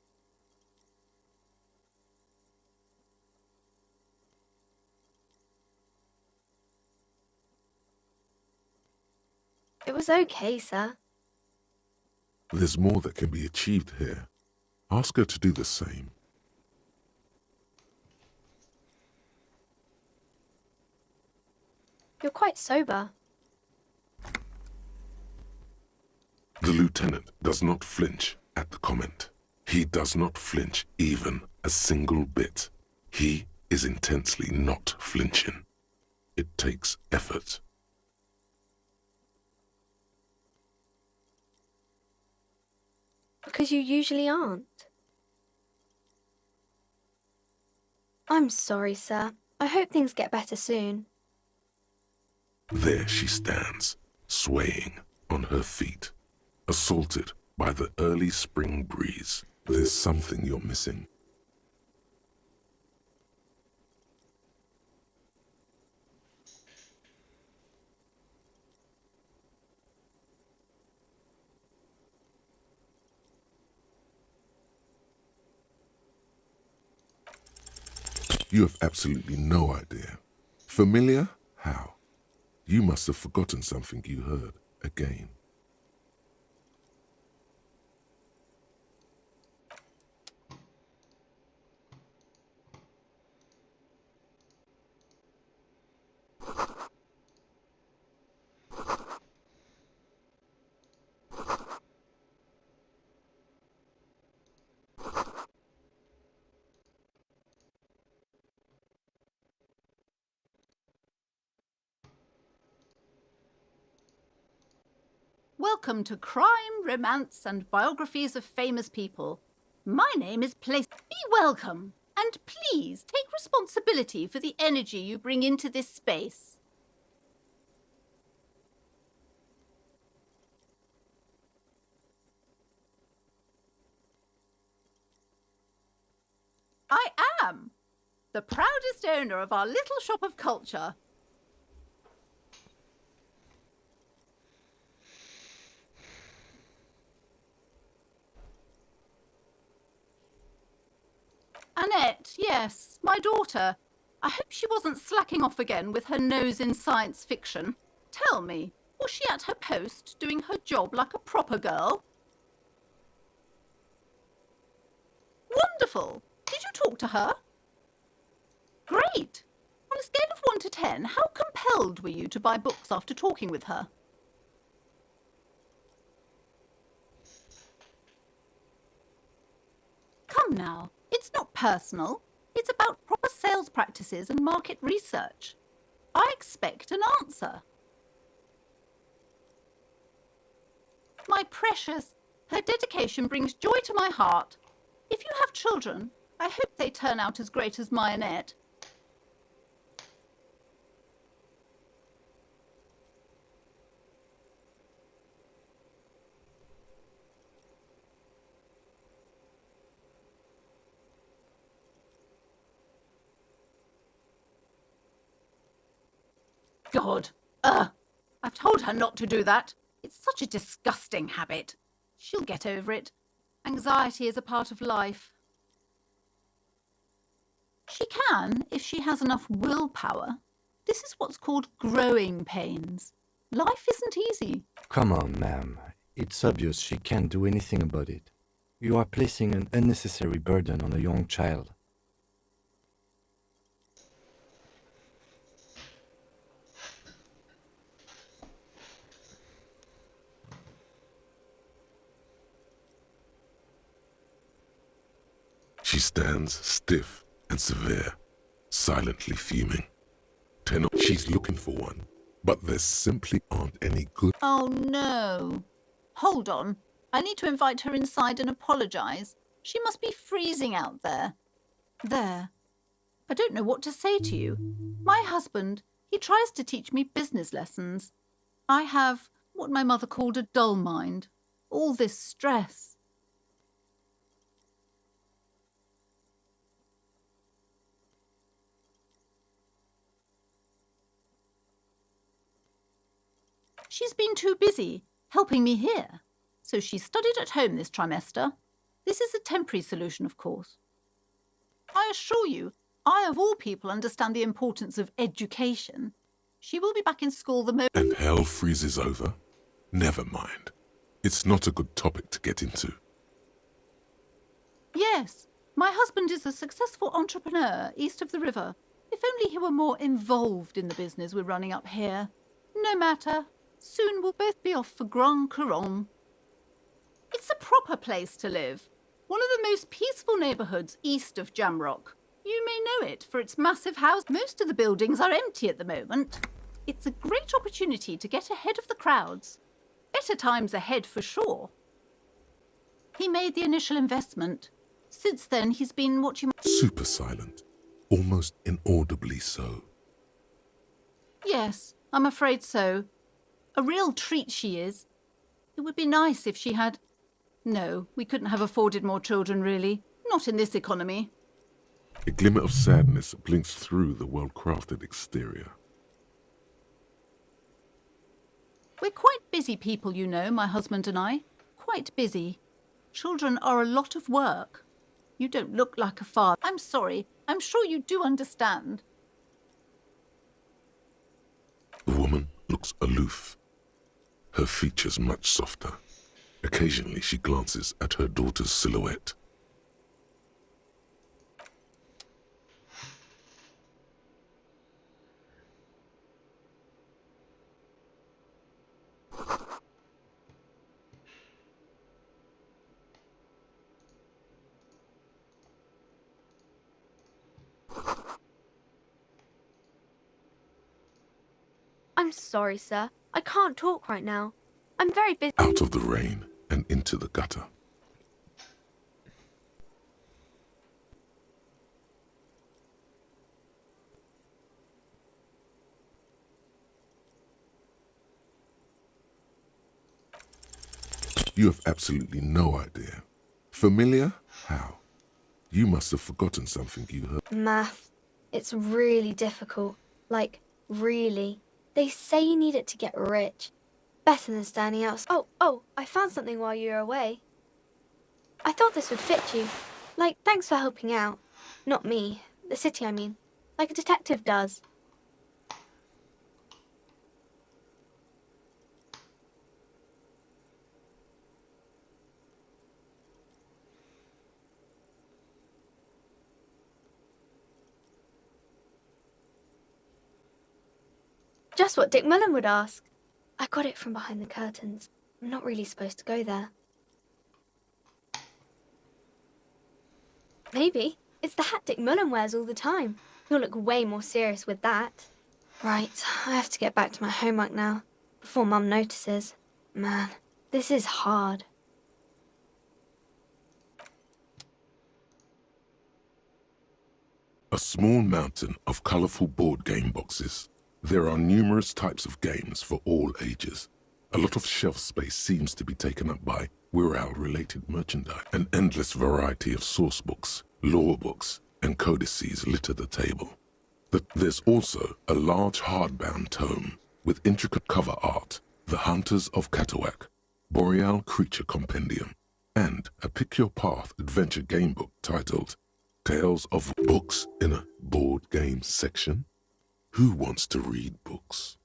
Speaker 13: It was okay, sir.
Speaker 2: There's more that can be achieved here. Ask her to do the same.
Speaker 13: You're quite sober.
Speaker 2: The lieutenant does not flinch at the comment. He does not flinch even a single bit. He is intensely not flinching. It takes effort.
Speaker 13: Because you usually aren't. I'm sorry, sir. I hope things get better soon.
Speaker 2: There she stands, swaying on her feet, assaulted by the early spring breeze. There's something you're missing. You have absolutely no idea. Familiar? How? You must have forgotten something you heard again.
Speaker 14: Welcome to Crime, Romance and Biographies of Famous People. My name is Place. Be welcome, and please take responsibility for the energy you bring into this space. I am the proudest owner of our little shop of culture. Annette, yes, my daughter. I hope she wasn't slacking off again with her nose in science fiction. Tell me, was she at her post doing her job like a proper girl? Wonderful. Did you talk to her? Great. On a scale of 1 to 10, how compelled were you to buy books after talking with her? Come now. It's not personal. It's about proper sales practices and market research. I expect an answer. My precious, her dedication brings joy to my heart. If you have children, I hope they turn out as great as my Annette. God! I've told her not to do that. It's such a disgusting habit. She'll get over it. Anxiety is a part of life. She can, if she has enough willpower. This is what's called growing pains. Life isn't easy.
Speaker 3: Come on, ma'am. It's obvious she can't do anything about it. You are placing an unnecessary burden on a young child.
Speaker 2: She stands stiff and severe, silently fuming. She's looking for one, but there simply aren't any good.
Speaker 14: Oh no. Hold on. I need to invite her inside and apologise. She must be freezing out there. There. I don't know what to say to you. My husband, he tries to teach me business lessons. I have what my mother called a dull mind. All this stress. She's been too busy helping me here, so she studied at home this trimester. This is a temporary solution, of course. I assure you, I of all people understand the importance of education. She will be back in school the moment...
Speaker 2: And hell freezes over? Never mind. It's not a good topic to get into.
Speaker 14: Yes, my husband is a successful entrepreneur east of the river. If only he were more involved in the business we're running up here. No matter. Soon we'll both be off for Grand Couronne. It's a proper place to live. One of the most peaceful neighbourhoods east of Jamrock. You may know it for its massive house. Most of the buildings are empty at the moment. It's a great opportunity to get ahead of the crowds. Better times ahead for sure. He made the initial investment. Since then, he's been what you might...
Speaker 2: Super silent. Almost inaudibly so.
Speaker 14: Yes, I'm afraid so. A real treat she is. It would be nice if she had... No, we couldn't have afforded more children, really. Not in this economy.
Speaker 2: A glimmer of sadness blinks through the well-crafted exterior.
Speaker 14: We're quite busy people, you know, my husband and I. Quite busy. Children are a lot of work. You don't look like a father. I'm sorry. I'm sure you do understand.
Speaker 2: The woman looks aloof, her features much softer. Occasionally she glances at her daughter's silhouette.
Speaker 13: I'm sorry, sir. I can't talk right now. I'm very busy.
Speaker 2: Out of the rain and into the gutter. You have absolutely no idea. Familiar? How? You must have forgotten something you heard.
Speaker 13: Math. It's really difficult. Like, really. They say you need it to get rich. Better than standing out. Oh, I found something while you were away. I thought this would fit you. Like, thanks for helping out. Not me. The city, I mean. Like a detective does. Just what Dick Mullen would ask. I got it from behind the curtains. I'm not really supposed to go there. Maybe. It's the hat Dick Mullen wears all the time. He'll look way more serious with that. Right, I have to get back to my homework now, before Mum notices. Man, this is hard.
Speaker 2: A small mountain of colourful board game boxes. There are numerous types of games for all ages. A lot of shelf space seems to be taken up by Wirral-related merchandise. An endless variety of source books, law books, and codices litter the table. But there's also a large hardbound tome with intricate cover art, The Hunters of Catawak, Boreal Creature Compendium, and a Pick Your Path adventure game book titled Tales of Books in a Board Game Section. Who wants to read books?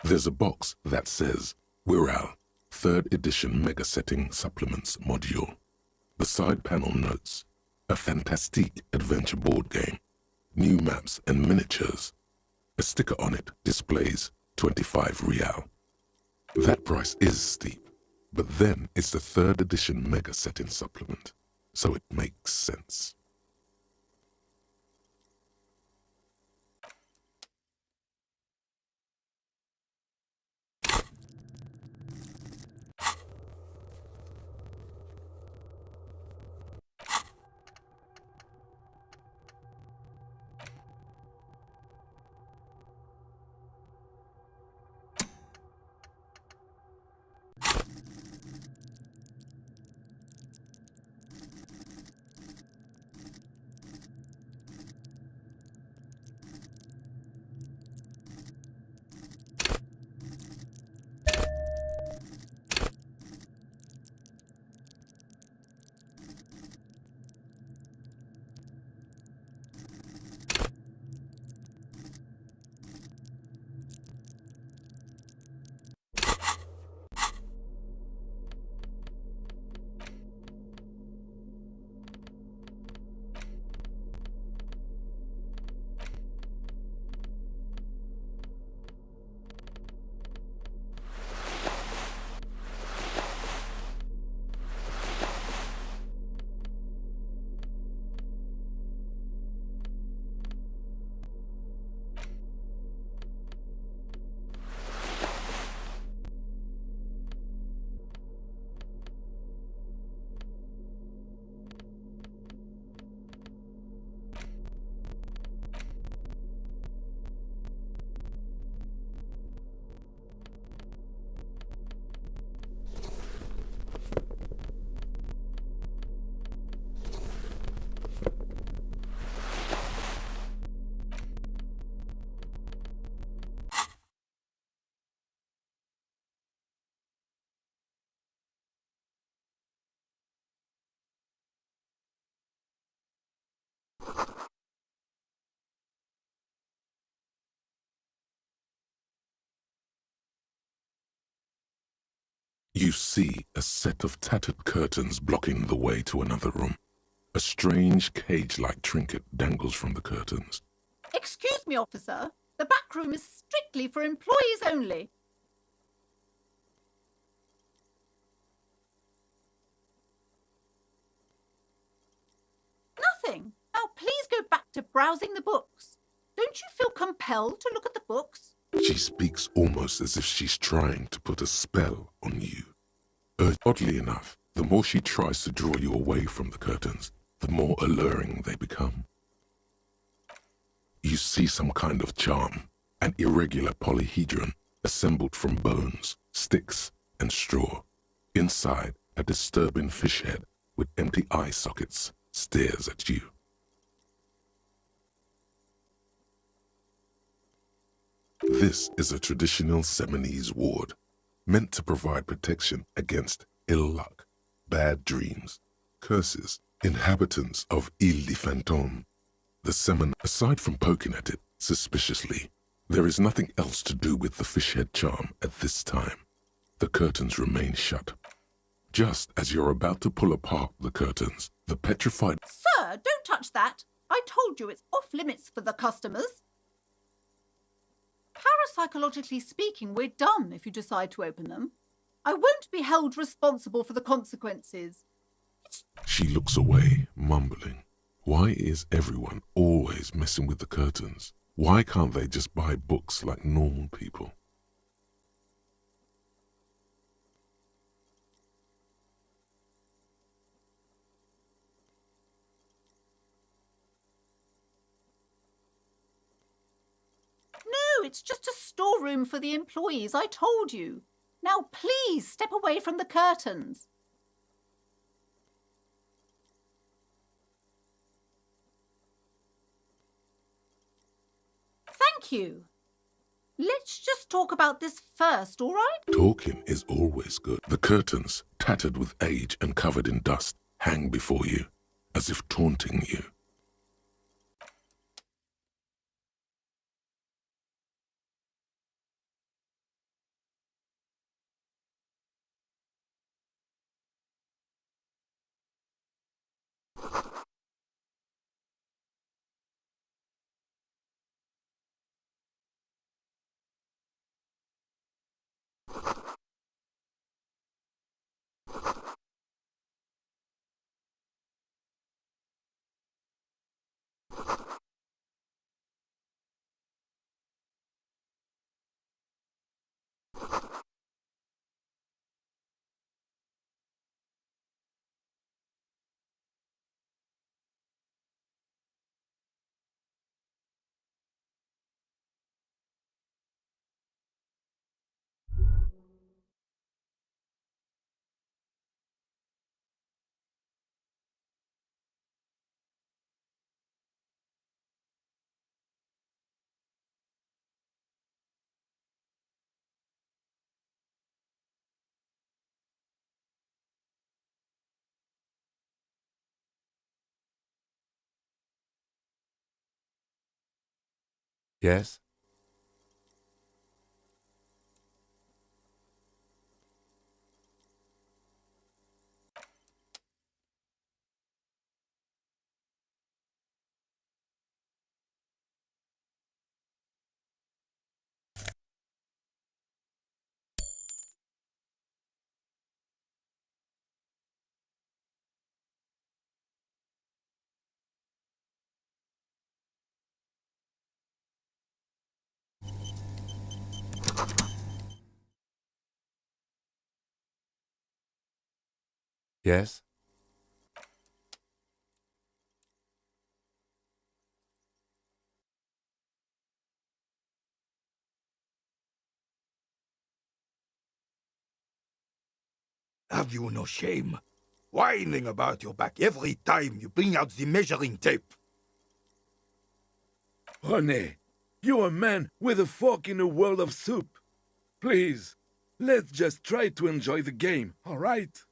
Speaker 2: There's a box that says Wirral 3rd Edition Mega Setting Supplements Module. The side panel notes, a fantastique adventure board game, new maps and miniatures. A sticker on it displays 25 Rial. That price is steep, But then it's the 3rd edition Mega Setting supplement, so it makes sense. You see a set of tattered curtains blocking the way to another room. A strange cage-like trinket dangles from the curtains.
Speaker 14: Excuse me, officer. The back room is strictly for employees only. Nothing. Now please go back to browsing the books. Don't you feel compelled to look at the books?
Speaker 2: She speaks almost as if she's trying to put a spell on you. Oddly enough, the more she tries to draw you away from the curtains, the more alluring they become. You see some kind of charm, an irregular polyhedron assembled from bones, sticks, and straw. Inside, a disturbing fish head with empty eye sockets stares at you. This is a traditional Seminese ward, meant to provide protection against ill luck, bad dreams, curses. Inhabitants of Ile de Fantôme. The Semin, aside from poking at it suspiciously, there is nothing else to do with the fish head charm at this time. The curtains remain shut. Just as you're about to pull apart the curtains, the petrified...
Speaker 14: Sir, don't touch that. I told you it's off limits for the customers. Parapsychologically speaking, we're done if you decide to open them. I won't be held responsible for the consequences.
Speaker 2: She looks away, mumbling. Why is everyone always messing with the curtains? Why can't they just buy books like normal people?
Speaker 14: No, it's just a storeroom for the employees, I told you. Now please step away from the curtains. Thank you. Let's just talk about this first, all right?
Speaker 2: Talking is always good. The curtains, tattered with age and covered in dust, hang before you, as if taunting you.
Speaker 3: Yes? Yes?
Speaker 15: Have you no shame? Whining about your back every time you bring out the measuring tape.
Speaker 16: René, you're a man with a fork in a world of soup. Please, let's just try to enjoy the game, all right?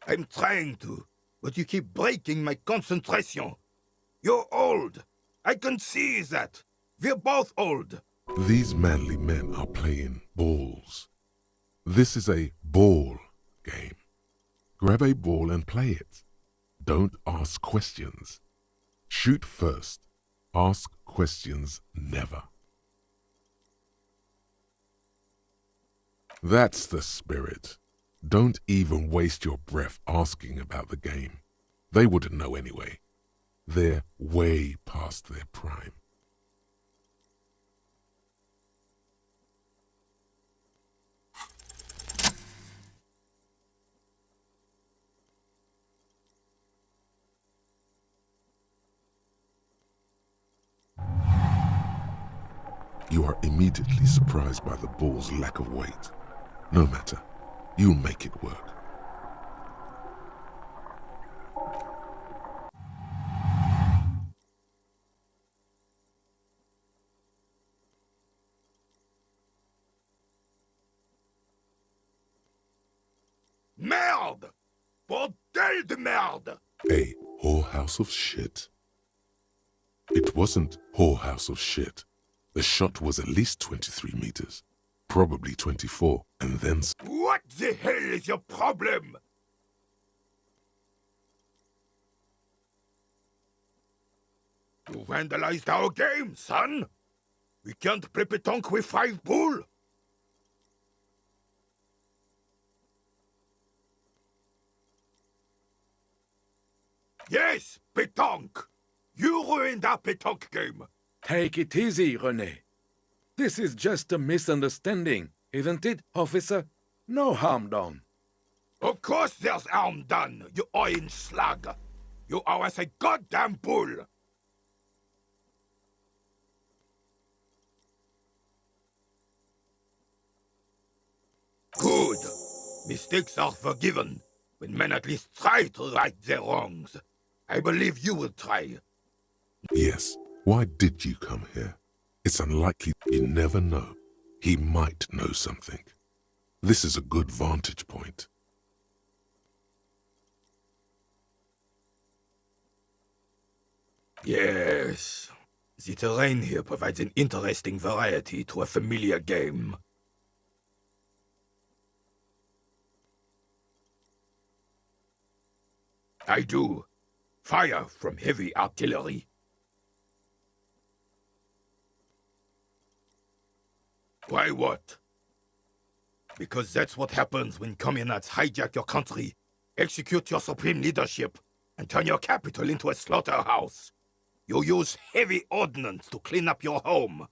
Speaker 15: I'm trying to, but you keep breaking my concentration. You're old. I can see that. We're both old.
Speaker 2: These manly men are playing balls. This is a ball game. Grab a ball and play it. Don't ask questions. Shoot first. Ask questions never. That's the spirit. Don't even waste your breath asking about the game. They wouldn't know anyway. They're way past their prime. You are immediately surprised by the ball's lack of weight. No matter, you'll make it work.
Speaker 15: Merde! Bordel de merde!
Speaker 2: A whorehouse of shit. It wasn't whorehouse of shit. The shot was at least 23 meters, probably 24, and then...
Speaker 15: What the hell is your problem? You vandalized our game, son! We can't play pétanque with 5 bull! Yes, pétanque! You ruined our pétanque game!
Speaker 16: Take it easy, René. This is just a misunderstanding, isn't it, officer? No harm done.
Speaker 15: Of course there's harm done, you orange slug! You owe us a goddamn bull! Good. Mistakes are forgiven when men at least try to right their wrongs. I believe you will try.
Speaker 2: Yes. Why did you come here? It's unlikely. You never know. He might know something. This is a good vantage point.
Speaker 15: Yes. The terrain here provides an interesting variety to a familiar game. I do. Fire from heavy artillery. Why what? Because that's what happens when communists hijack your country, execute your supreme leadership, and turn your capital into a slaughterhouse. You use heavy ordnance to clean up your home.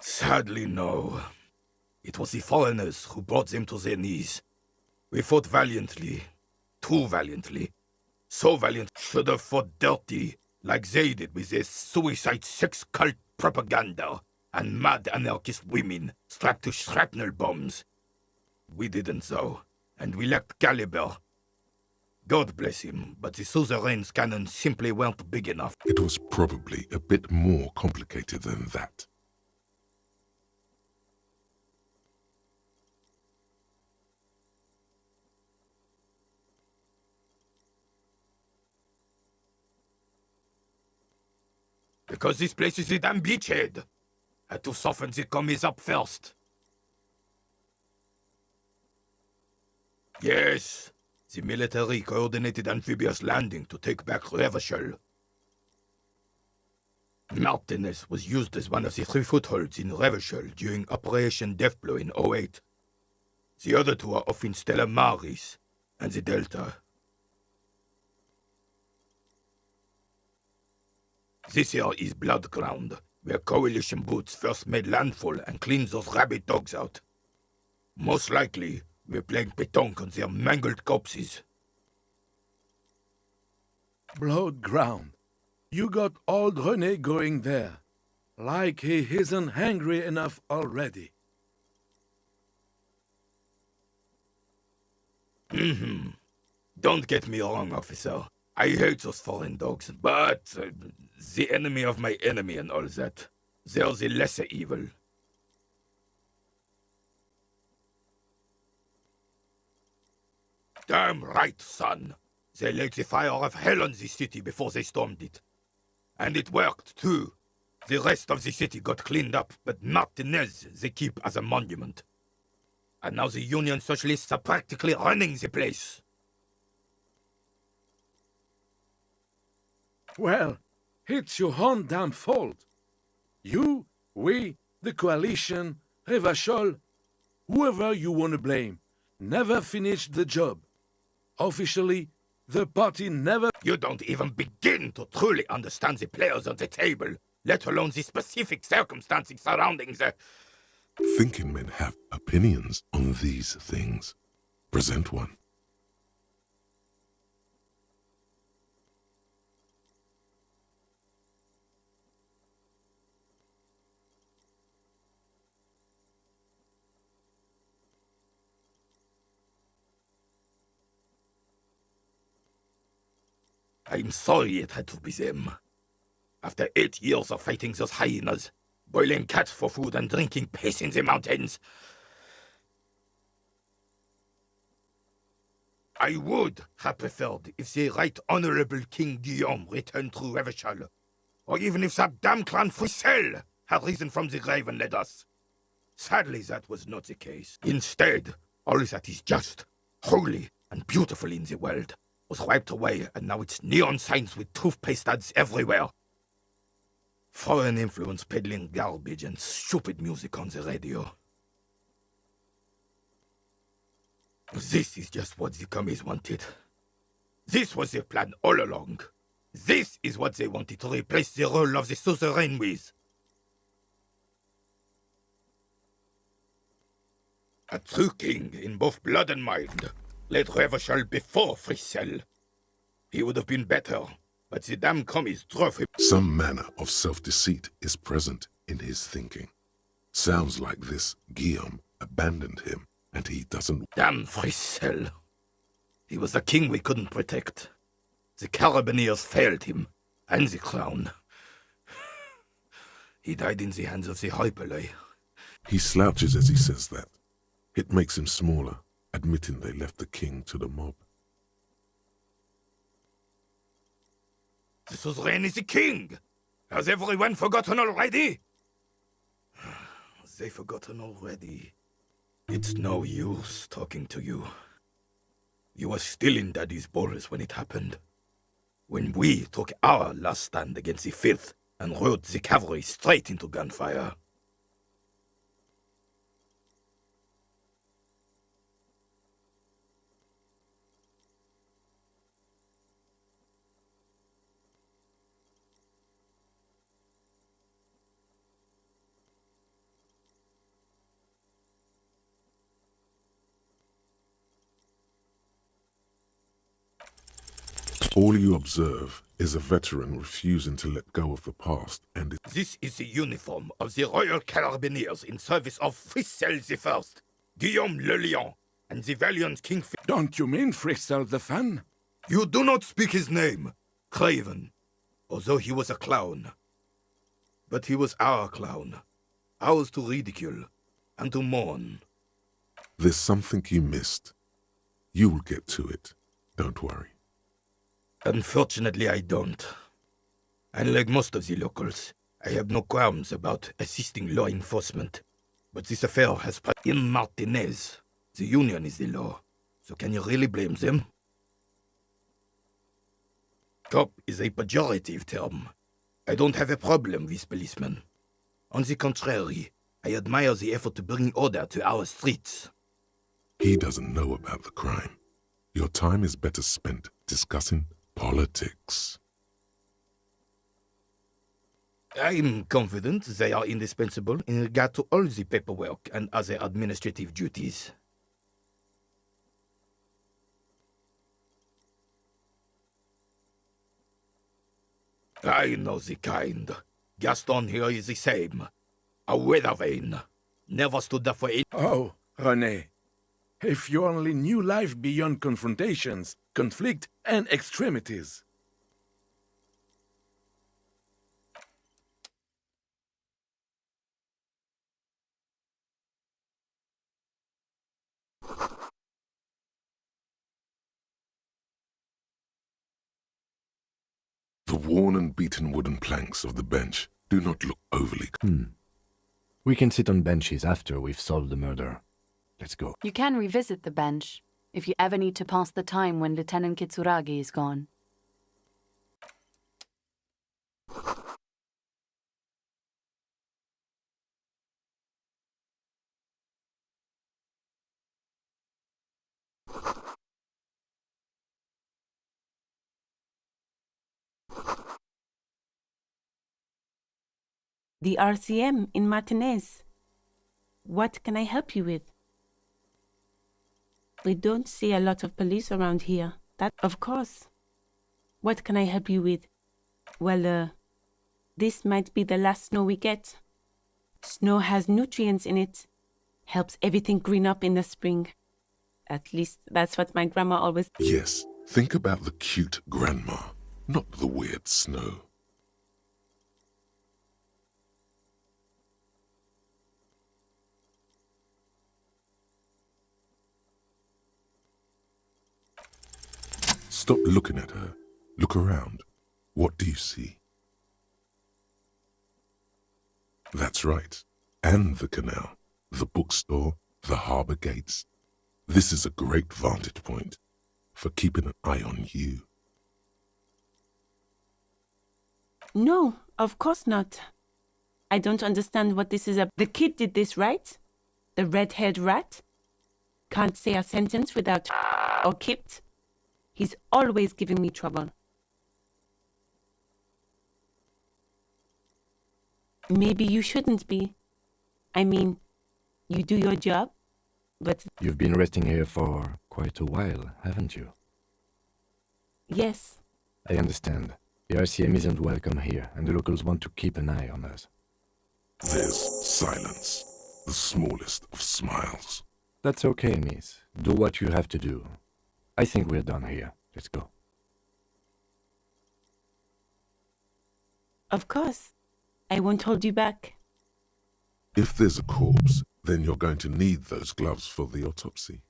Speaker 15: Sadly, no. It was the foreigners who brought them to their knees. We fought valiantly. Too valiantly. So valiant should have fought dirty, like they did with their suicide sex cult propaganda and mad anarchist women strapped to shrapnel bombs. We didn't though, and we lacked caliber. God bless him, but the suzerain's cannons simply weren't big enough.
Speaker 2: It was probably a bit more complicated than that.
Speaker 15: Because this place is a damn beachhead. Had to soften the commies up first. Yes, the military coordinated amphibious landing to take back Revachol. Martinez was used as one of the 3 footholds in Revachol during Operation Deathblow in 08. The other 2 are off in Stella Maris and the Delta. This here is Blood Ground, where coalition boots first made landfall and cleaned those rabid dogs out. Most likely, we're playing pétanque on their mangled corpses.
Speaker 16: Blood ground. You got old René going there. Like he isn't hungry enough already.
Speaker 15: Don't get me wrong, officer. I hate those foreign dogs, but the enemy of my enemy and all that. They're the lesser evil. Damn right, son. They laid the fire of hell on the city before they stormed it. And it worked, too. The rest of the city got cleaned up, but Martinez they keep as a monument. And now the Union Socialists are practically running the place.
Speaker 16: Well, it's your own damn fault. You, we, the coalition, Revachol, whoever you want to blame, never finished the job. Officially, the party never...
Speaker 15: You don't even begin to truly understand the players on the table, let alone the specific circumstances surrounding the...
Speaker 2: Thinking men have opinions on these things. Present one.
Speaker 15: I'm sorry it had to be them. After 8 years of fighting those hyenas, boiling cats for food and drinking piss in the mountains, I would have preferred if the Right Honorable King Guillaume returned through Revachol, or even if that damn clan Frissel had risen from the grave and led us. Sadly, that was not the case. Instead, all that is just, holy, and beautiful in the world was wiped away, and now it's neon signs with toothpaste ads everywhere. Foreign influence peddling garbage and stupid music on the radio. This is just what the commies wanted. This was their plan all along. This is what they wanted to replace the role of the suzerain with. A true king in both blood and mind led Revachol before Frissel. He would have been better, but the damn commies drove him.
Speaker 2: Some manner of self-deceit is present in his thinking. Sounds like this Guillaume abandoned him, and he doesn't...
Speaker 15: Damn Frissel. He was the king we couldn't protect. The Carabineers failed him, and the crown. He died in the hands of the Hyperlay.
Speaker 2: He slouches as he says that. It makes him smaller, admitting they left the king to the mob.
Speaker 15: The suzerain is the king! Has everyone forgotten already? They've forgotten already. It's no use talking to you. You were still in Daddy's balls when it happened. When we took our last stand against the Fifth and rode the cavalry straight into gunfire.
Speaker 2: All you observe is a veteran refusing to let go of the past, and it...
Speaker 15: This is the uniform of the Royal Carabineers in service of Frissel I, Guillaume Le Lion, and the valiant King...
Speaker 16: Don't you mean Frissel the Fan?
Speaker 15: You do not speak his name, Craven, although he was a clown. But he was our clown, ours to ridicule and to mourn.
Speaker 2: There's something you missed. You will get to it. Don't worry.
Speaker 15: Unfortunately, I don't. Unlike most of the locals, I have no qualms about assisting law enforcement. But this affair has in Martinez. The union is the law. So can you really blame them? Cop is a pejorative term. I don't have a problem with policemen. On the contrary, I admire the effort to bring order to our streets.
Speaker 2: He doesn't know about the crime. Your time is better spent discussing politics.
Speaker 15: I'm confident they are indispensable in regard to all the paperwork and other administrative duties. I know the kind. Gaston here is the same. A weather vane. Never stood up for it.
Speaker 16: Oh, René. If you only knew life beyond confrontations, conflict, and extremities.
Speaker 2: The worn and beaten wooden planks of the bench do not look overly...
Speaker 3: We can sit on benches after we've solved the murder. Let's go.
Speaker 5: You can revisit the bench if you ever need to pass the time when Lieutenant Kitsuragi is gone.
Speaker 17: The RCM in Martinez. What can I help you with? We don't see a lot of police around here. That, of course. What can I help you with? Well, this might be the last snow we get. Snow has nutrients in it. Helps everything green up in the spring. At least that's what my grandma always...
Speaker 2: Yes, think about the cute grandma, not the weird snow. Stop looking at her. Look around. What do you see? That's right. And the canal, the bookstore, the harbour gates. This is a great vantage point for keeping an eye on you.
Speaker 17: No, of course not. I don't understand what this is about. The kid did this, right? The red-haired rat? Can't say a sentence without or kipped. He's always giving me trouble. Maybe you shouldn't be. I mean, you do your job, but...
Speaker 3: You've been resting here for quite a while, haven't you?
Speaker 17: Yes.
Speaker 3: I understand. The RCM isn't welcome here, and the locals want to keep an eye on us.
Speaker 2: There's silence, the smallest of smiles.
Speaker 3: That's okay, miss. Do what you have to do. I think we're done here. Let's go.
Speaker 17: Of course. I won't hold you back.
Speaker 2: If there's a corpse, then you're going to need those gloves for the autopsy.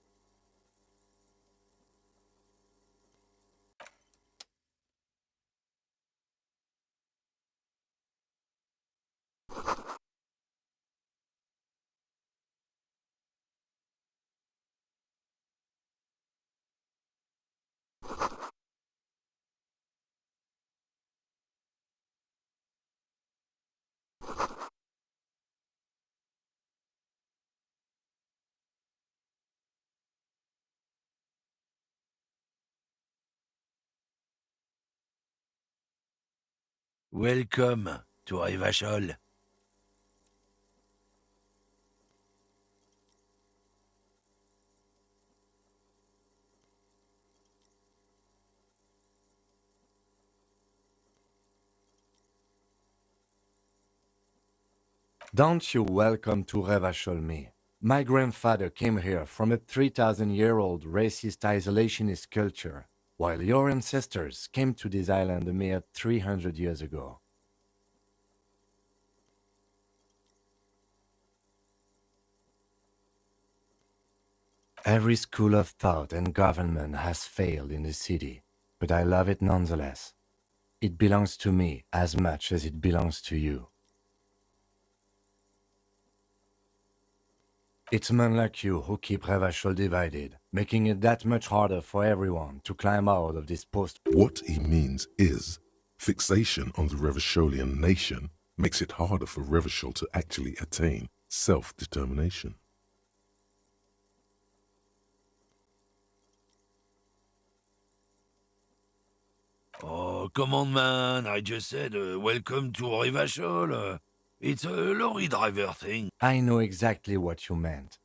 Speaker 18: Welcome to Revachol.
Speaker 3: Don't you welcome to Revachol me. My grandfather came here from a 3,000-year-old racist isolationist culture, while your ancestors came to this island a mere 300 years ago. Every school of thought and government has failed in the city, but I love it nonetheless. It belongs to me as much as it belongs to you. It's men like you who keep Revachol divided, making it that much harder for everyone to climb out of this post.
Speaker 2: What he means is, fixation on the Revacholian nation makes it harder for Revachol to actually attain self-determination.
Speaker 18: Oh, come on, man. I just said welcome to Revachol. It's a lorry driver thing.
Speaker 3: I know exactly what you meant.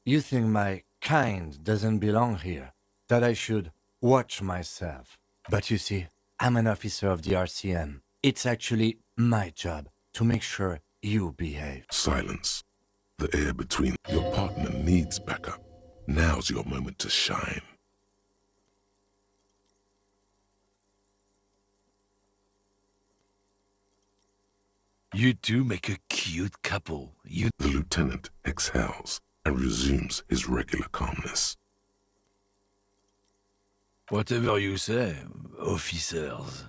Speaker 3: You think my kind doesn't belong here, that I should watch myself. But you see, I'm an officer of the RCM. It's actually my job to make sure you behave.
Speaker 2: Silence. The air between your partner needs backup. Now's your moment to shine.
Speaker 18: You two make a cute couple.
Speaker 2: The lieutenant exhales and resumes his regular calmness.
Speaker 18: Whatever you say, officers.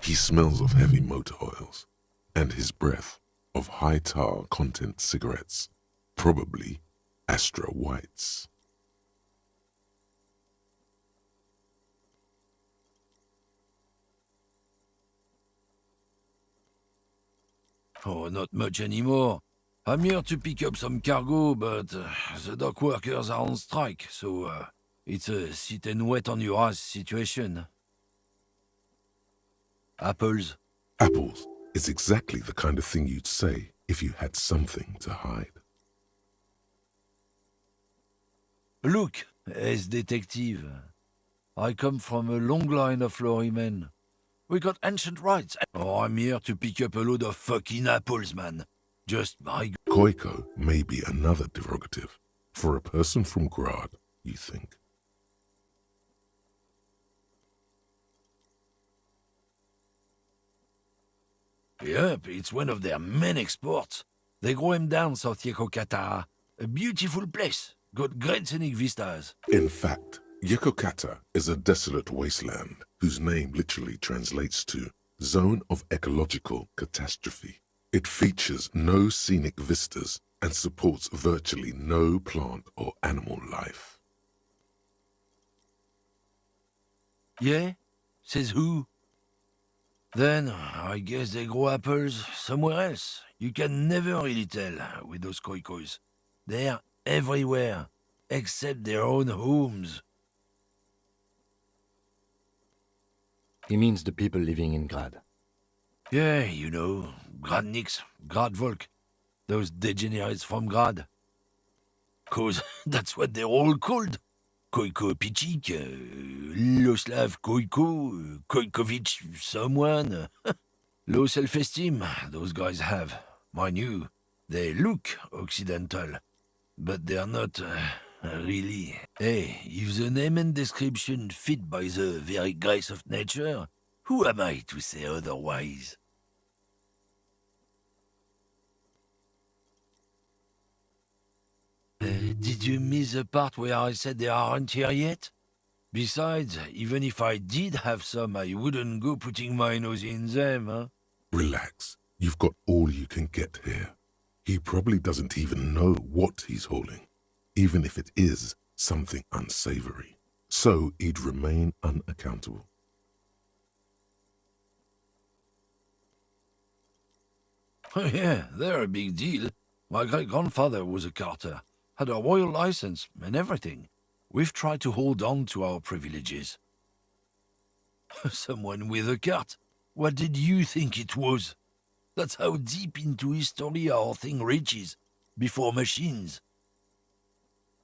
Speaker 2: He smells of heavy motor oils, and his breath of high tar content cigarettes, probably Astra Whites.
Speaker 18: Oh, not much anymore. I'm here to pick up some cargo, but the dock workers are on strike, so it's a sit and wait on your ass situation. Apples.
Speaker 2: Apples is exactly the kind of thing you'd say if you had something to hide.
Speaker 18: Look, as detective, I come from a long line of lorrymen. We got ancient rights. Oh, I'm here to pick up a load of fucking apples, man. Just my...
Speaker 2: Koiko may be another derogative. For a person from Grad, you think.
Speaker 18: Yep, it's one of their main exports. They grow him down South Yekokata. A beautiful place. Got great scenic vistas.
Speaker 2: In fact, Yekokata is a desolate wasteland whose name literally translates to Zone of Ecological Catastrophe. It features no scenic vistas and supports virtually no plant or animal life.
Speaker 18: Yeah? Says who? Then, I guess they grow apples somewhere else. You can never really tell with those koikos. They're everywhere, except their own homes.
Speaker 3: He means the people living in Grad.
Speaker 18: Yeah, you know, Gradniks, Gradvolk, those degenerates from Grad. 'Cause that's what they're all called. Koiko Pichik, Loslav Koiko, Koikovich someone. Low self-esteem, those guys have. Mind you, they look Occidental, but they're not really. Hey, if the name and description fit by the very grace of nature, who am I to say otherwise? Did you miss the part where I said they aren't here yet? Besides, even if I did have some, I wouldn't go putting my nose in them, huh?
Speaker 2: Relax. You've got all you can get here. He probably doesn't even know what he's hauling, even if it is something unsavory. So he'd remain unaccountable.
Speaker 18: Oh yeah, they're a big deal. My great-grandfather was a carter, had a royal license and everything. We've tried to hold on to our privileges. Someone with a cart. What did you think it was? That's how deep into history our thing reaches, before machines.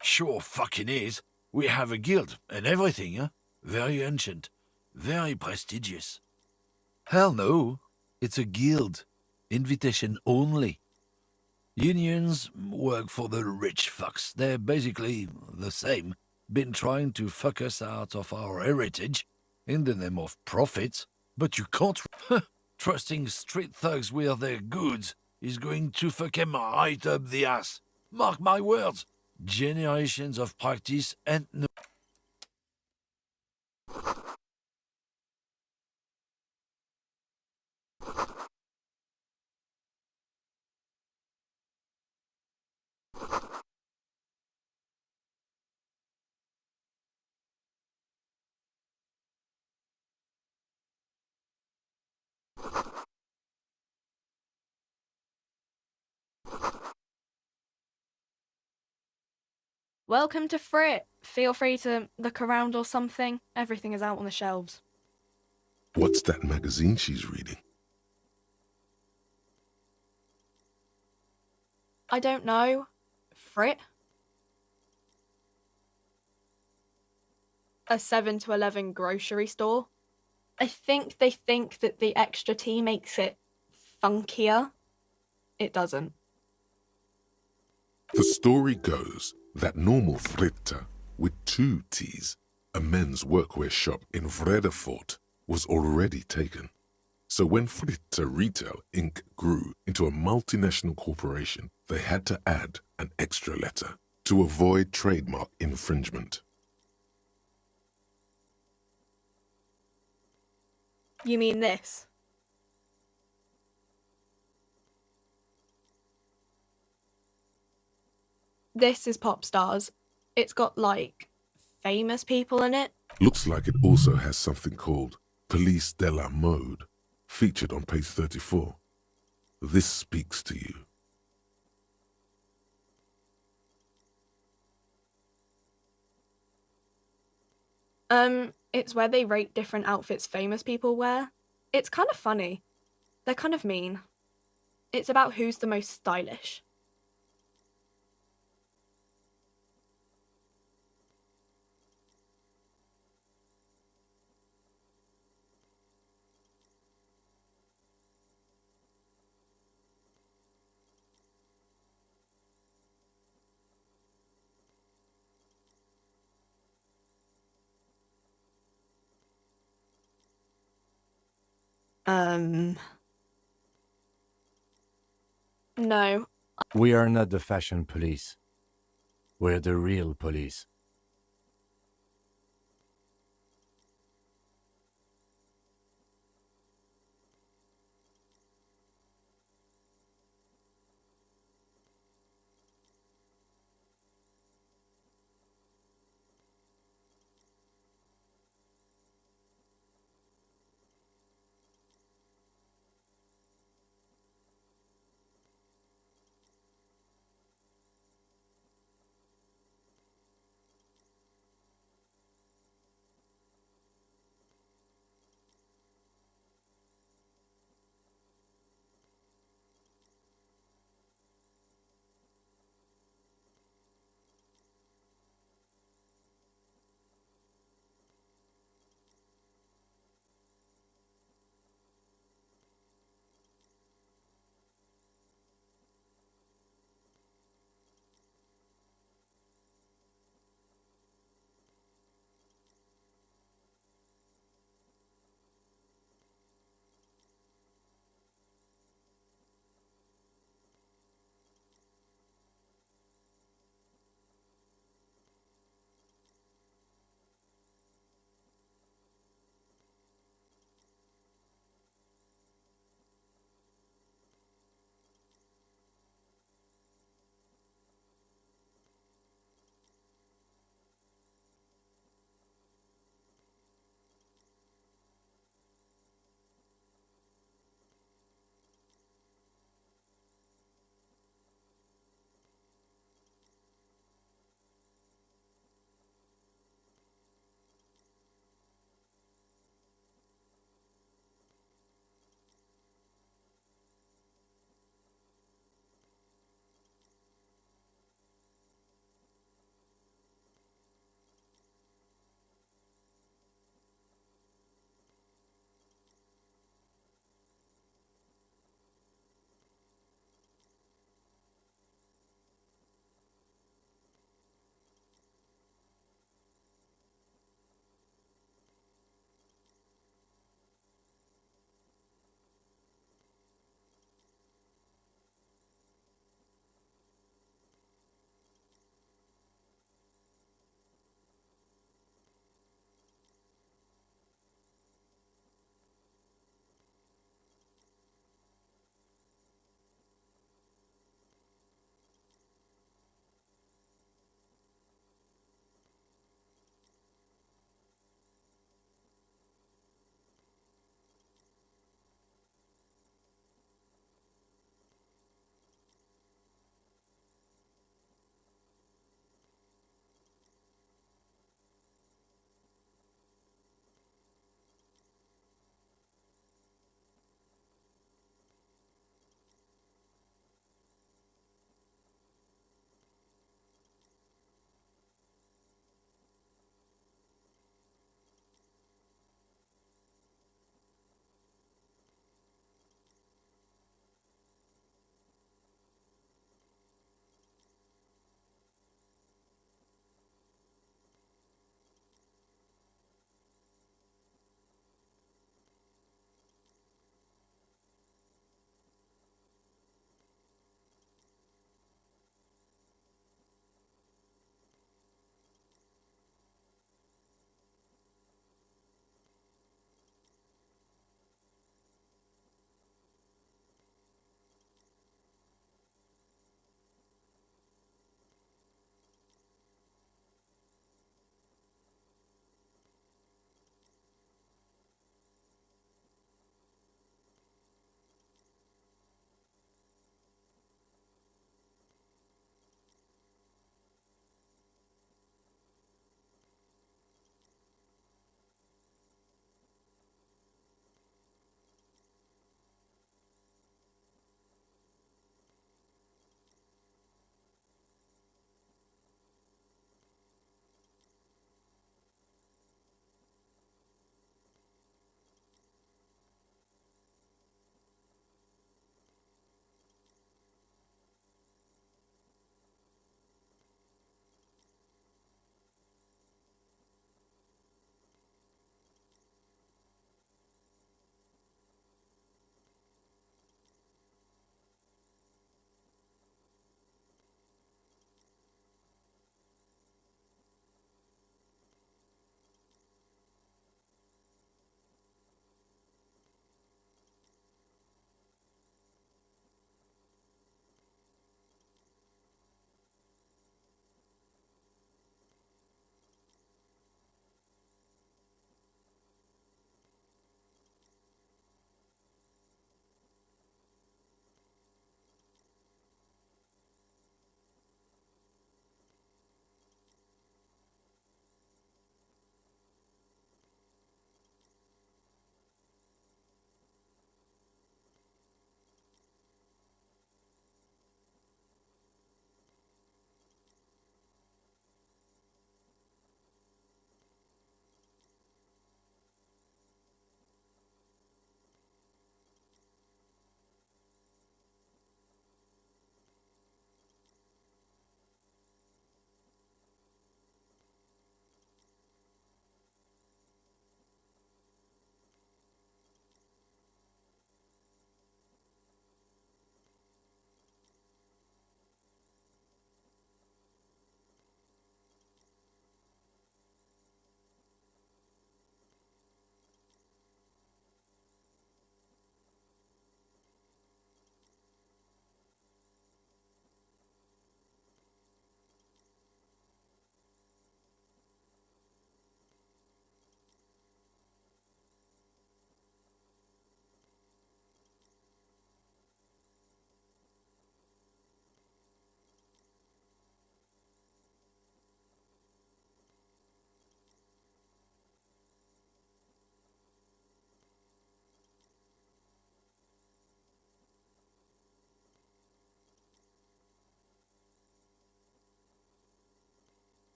Speaker 18: Sure fucking is. We have a guild and everything, huh? Very ancient, very prestigious. Hell no, it's a guild. Invitation only. Unions work for the rich fucks. They're basically the same. been trying to fuck us out of our heritage in the name of profit, but you can't. Trusting street thugs with their goods is going to fuck 'em right up the ass. Mark my words. Generations of practice and no.
Speaker 19: Welcome to Frit. Feel free to look around or something. Everything is out on the shelves.
Speaker 2: What's that magazine she's reading?
Speaker 19: I don't know. Frit? A 7 to 11 grocery store. I think they think that the extra T makes it funkier. It doesn't.
Speaker 2: The story goes that normal Fritta, with 2 T's, a men's workwear shop in Vredefort, was already taken. So when Fritta Retail Inc. grew into a multinational corporation, they had to add an extra letter to avoid trademark infringement.
Speaker 19: You mean this? This is Pop Stars. It's got, like, famous people in it.
Speaker 2: Looks like it also has something called Police de la Mode, featured on page 34. This speaks to you.
Speaker 19: It's where they rate different outfits famous people wear. It's kind of funny. They're kind of mean. It's about who's the most stylish. No.
Speaker 3: We are not the fashion police. We're the real police.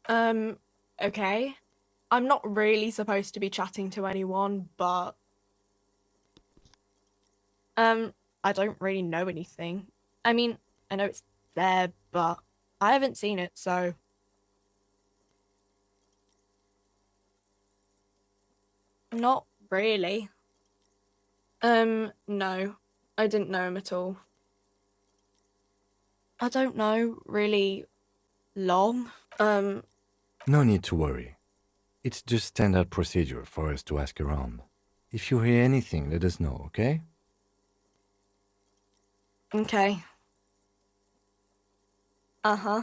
Speaker 19: Okay. I'm not really supposed to be chatting to anyone, but... I don't really know anything. I mean, I know it's there, but I haven't seen it, so... Not really. No. I didn't know him at all. I don't know, really long.
Speaker 3: No need to worry. It's just standard procedure for us to ask around. If you hear anything, let us know, okay?
Speaker 19: Okay. Uh-huh.